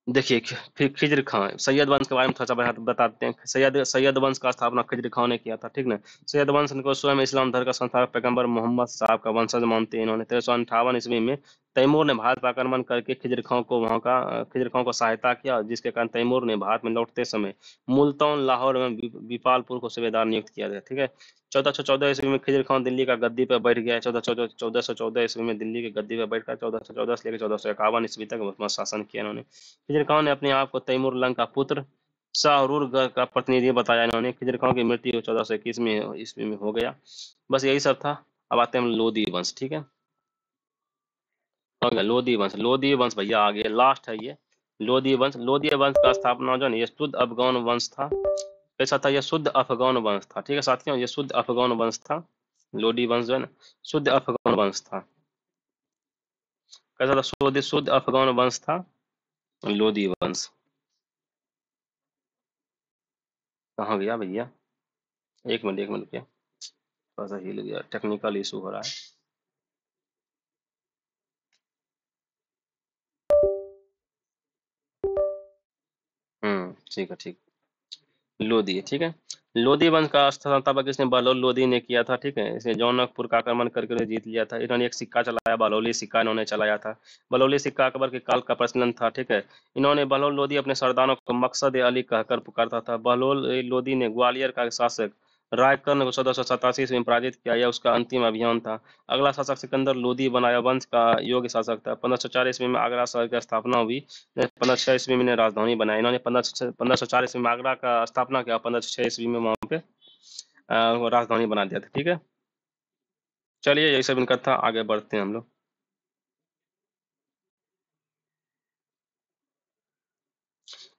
देखिए फिर खिज्र खां, सैयद वंश के बारे में थोड़ा सा बताते हैं। सैयद वंश का स्थापना खिज्र खां ने किया था, ठीक ना। सैयद वंश को स्वयं इस्लाम धर्म का संस्थापक पैगंबर मोहम्मद साहब का वंशज मानते हैं इन्होंने। 1358 ईस्वी में तैमूर ने भारत पर आक्रमण करके खिज्र खां को सहायता किया, जिसके कारण तैमूर ने भारत में लौटते समय मुल्तान, लाहौर एवं बीपालपुर को सूबेदार नियुक्त किया गया, ठीक है। 1414 ईस्वी में खिज्र खां दिल्ली का गद्दी पर बैठ गया। 1414 ईस्वी में दिल्ली की गद्दी पर बैठकर 1414 से लेकर 1451 ईस्वी तक उसमें शासन किया इन्होंने। खिज्र खां ने अपने आप को तैमूर लंग का पुत्र शाहरुर का प्रतिनिधि बताया इन्होंने। खिज्र खां की मृत्यु 1421 में ईस्वी में हो गया। बस यही सब था। अब आते हैं हम लोधी वंश, ठीक है। हो गया लोधी वंश भैया आ गया, लास्ट है ये। लोधी वंश का स्थापना जो है ये शुद्ध अफगान वंश था। कैसा था? ये शुद्ध अफगान वंश था, ठीक है साथियों, ये शुद्ध अफगान वंश था। लोधी वंश जो है ना, शुद्ध अफगान वंश था। कैसा था? शुद्ध अफगान वंश था लोधी वंश। कहाँ गया भैया? एक मिनट क्या, थोड़ा सा हिल गया, टेक्निकल इशू हो रहा है। ठीक है, ठीक। लोधी है, ठीक है। लोधी वंश का स्थापना किसने? बहलोल लोधी ने किया था, ठीक है। इसने जौनकपुर का आक्रमण करके उन्हें जीत लिया था। इन्होंने एक सिक्का चलाया, बहलोली सिक्का इन्होंने चलाया था। बहलोली सिक्का अकबर के काल का प्रचलन था, ठीक है। इन्होंने बहलोल लोधी अपने सरदारों को मकसद अली कहकर पुकारता था। बहलोल लोधी ने ग्वालियर का शासक रायकर्ण को 1487 ईस्वी में पराजित किया, यह उसका अंतिम अभियान था। अगला शासक सिकंदर लोधी बनाया, वंश का योग्य शासक था। 1504 ईस्वी में आगरा शहर की स्थापना हुई। 1506 ईस्वी में राजधानी बनाई। इन्होंने 1504 ईस्वी में आगरा का स्थापना किया, 1506 ईस्वी में वहां पे वो राजधानी बना दिया था, ठीक है। चलिए यही सब इनका था, आगे बढ़ते हैं हम लोग।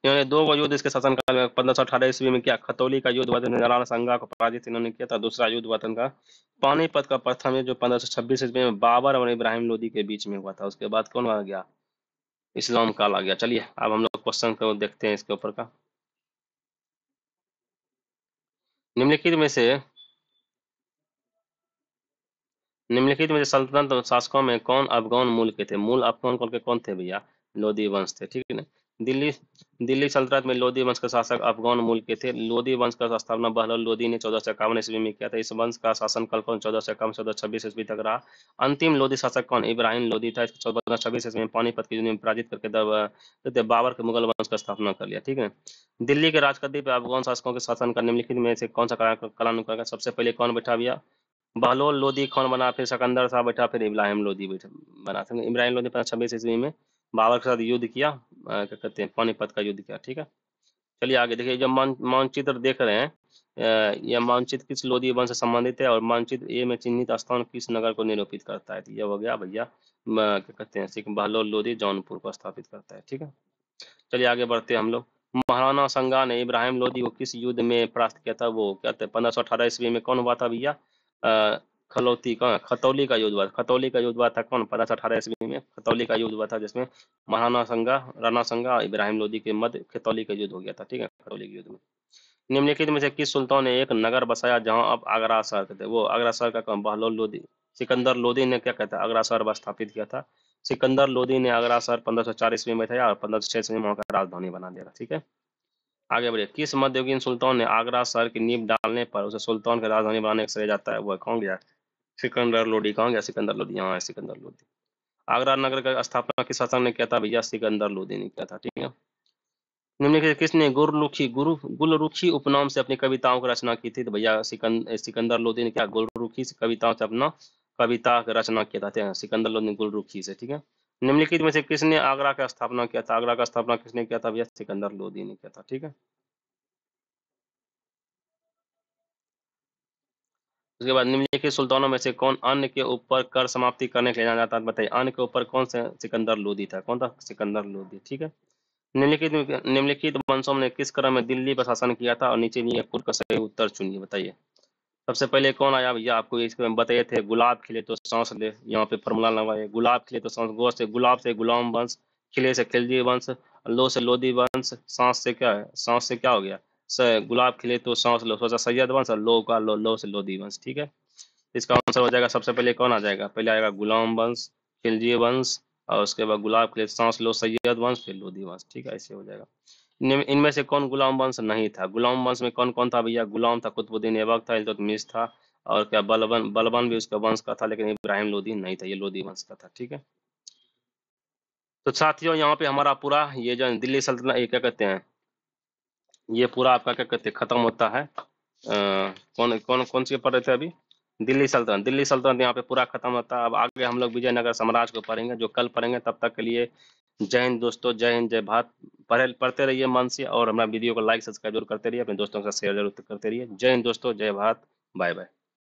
इन्होंने दो को युद्ध इसके शासनकाल में 1518 ईस्वी में किया। खतौली का युद्ध हुआ था, राणा संगा को पराजित इन्होंने किया था। दूसरा युद्ध हुआ था इनका पानीपत का, प्रथम युद्ध जो 1526 ईस्वी में बाबर और इब्राहिम लोदी के बीच में हुआ था। उसके बाद कौन आ गया? इस्लाम काल आ गया। चलिए अब हम लोग क्वेश्चन को देखते हैं इसके ऊपर का। निम्नलिखित में से सल्तनत और शासकों में कौन अफगान मूल के थे? मूल अफगान कौन के कौन थे भैया? लोधी वंश थे, ठीक है ना। दिल्ली दिल्ली सल्तनत में लोधी वंश के शासक अफगान मूल के थे। लोधी वंश का स्थापना बहलोल लोधी ने 1451 ईस्वी में किया था। इस वंश का शासन काल कौन? 1451 1426 ईस्वी तक रहा। अंतिम लोधी शासक कौन? इब्राहिम लोधी था। 1426 ईस्वी में पानीपत की युद्ध में पराजित करके बाबर के मुगल वंश का स्थापना कर लिया, ठीक है। दिल्ली के राजगद्दी पर अफगान शासकों के शासन का निम्नलिखित में से कौन सा कालानुक्रम? सबसे पहले कौन बैठा भैया? बहलोल लोधी कौन बना? फिर सिकंदर शाह बैठा, फिर इब्राहिम लोधी बैठा बना। इब्राहिम लोधी 1526 ईस्वी में बाबर के साथ युद्ध किया, क्या कहते हैं, पानीपत का युद्ध किया, ठीक है। चलिए आगे देखिए, जब मानचित्र देख रहे हैं, यह मानचित्र किस लोधी वंश से संबंधित है और मानचित्र ए में चिन्हित स्थान किस नगर को निरूपित करता है? तो यह हो गया भैया क्या कहते हैं, सिख बहलोल लोधी जौनपुर को स्थापित करता है, ठीक है। चलिए आगे बढ़ते हैं हम लोग। महाराणा संगा ने इब्राहिम लोधी को किस युद्ध में परास्त किया था? वो क्या कहते हैं 1518 ईस्वी में कौन हुआ था भैया? खलौती का खतौली का युद्ध हुआ। खतौली का युद्ध हुआ था कौन? 1518 ईस्वी में खतौली का युद्ध हुआ था, जिसमें महाराणा संगा, राणा संगा और इब्राहिम लोधी के मध्य खतौली का युद्ध हो गया था, ठीक है, खतौली के युद्ध में। निम्नलिखित में से किस सुल्तान ने एक नगर बसाया जहां अब आगरा शहर कहते हैं? वो आगरा शहर का कौन? बहलोल लोधी। सिकंदर लोधी ने क्या कहता है आगरा शहर स्थापित किया था। सिकंदर लोधी ने आगरा शहर 1504 ईस्वी में था और 1506 ईस्वी में वहां का राजधानी बना दिया था, ठीक है। आगे बढ़िए, किस मध्ययुगीन सुल्तान ने आगरा शहर की नींव डालने पर उसे सुल्तान की राजधानी बनाने का श्रेय जाता है? वह कौन गया? सिकंदर लोधी। कहाँ गया सिकंदर लोधी? यहाँ है सिकंदर लोधी। आगरा नगर का स्थापना किस शासक ने किया था भैया? सिकंदर लोधी ने किया था, ठीक है। निम्नलिखित किसने गुलरुखी उपनाम से अपनी कविताओं की रचना की थी? तो भैया सिकंदर लोधी ने क्या गुलरुखी से कविताओं से अपना कविता की रचना किया था, सिकंदर लोधी ने गुलरुखी से, ठीक है। निम्नलिखित में से किसने आगरा का स्थापना किया था? आगरा का स्थापना किसने किया था भैया? सिकंदर लोधी ने किया था, ठीक है। उसके बाद निम्नलिखित सुल्तानों में से कौन अन्य के ऊपर कर समाप्ति करने के लिए जाना जाता है? बताइए अन्य के ऊपर कौन से? सिकंदर लोधी था। कौन था? सिकंदर लोधी, ठीक है। निम्नलिखित वंशों ने किस क्रम में दिल्ली पर शासन किया था और नीचे दिए पूर्व का सही उत्तर चुनिए, बताइए। सबसे पहले कौन आया भैया? आपको इसमें बताए थे, गुलाब खिले तो सांस ले, यहाँ पे फॉर्मूला लगाए, गुलाब खिले तो सांस, गो से गुलाब से गुलाम वंश, खिले से खिलजी वंश, लो से लोधी वंश, सांस से क्या है? सांस से क्या हो गया? गुलाब खिले तो सांस लो, सोचा सैयद वंश, और लो का लो से लोधी वंश, ठीक है। इसका आंसर हो जाएगा, सबसे पहले कौन आ जाएगा? पहले आएगा गुलाम वंश, खिलजी वंश, और उसके बाद गुलाब खिले सांस लो सैयद वंश, फिर लोधी वंश, ठीक है, ऐसे हो जाएगा। इनमें से कौन गुलाम वंश नहीं था? गुलाम वंश में कौन कौन था भैया? गुलाम था, कुतुबुद्दीन ऐबक था, इल्तुतमिश था, और क्या बलबन बलबन भी उसका वंश का था, लेकिन इब्राहिम लोदी नहीं था, ये लोदी वंश का था, ठीक है। तो साथियों यहाँ पे हमारा पूरा ये जो दिल्ली सल्तनत, ये क्या कहते हैं, ये पूरा आपका क्या कहते हैं खत्म होता है। कौन कौन कौन सी पढ़ रहे थे अभी? दिल्ली सल्तनत यहाँ पे पूरा खत्म होता है। अब आगे हम लोग विजयनगर साम्राज्य को पढ़ेंगे, जो कल पढ़ेंगे। तब तक के लिए जय हिंद दोस्तों, जय हिंद, जय भारत। पढ़ते रहिए मन से, और हमारा वीडियो को लाइक सब्सक्राइब जरूर करते रहिए, अपने दोस्तों के साथ शेयर जरूर करते रहिए। जय हिंद दोस्तों, जय भारत, बाय बाय।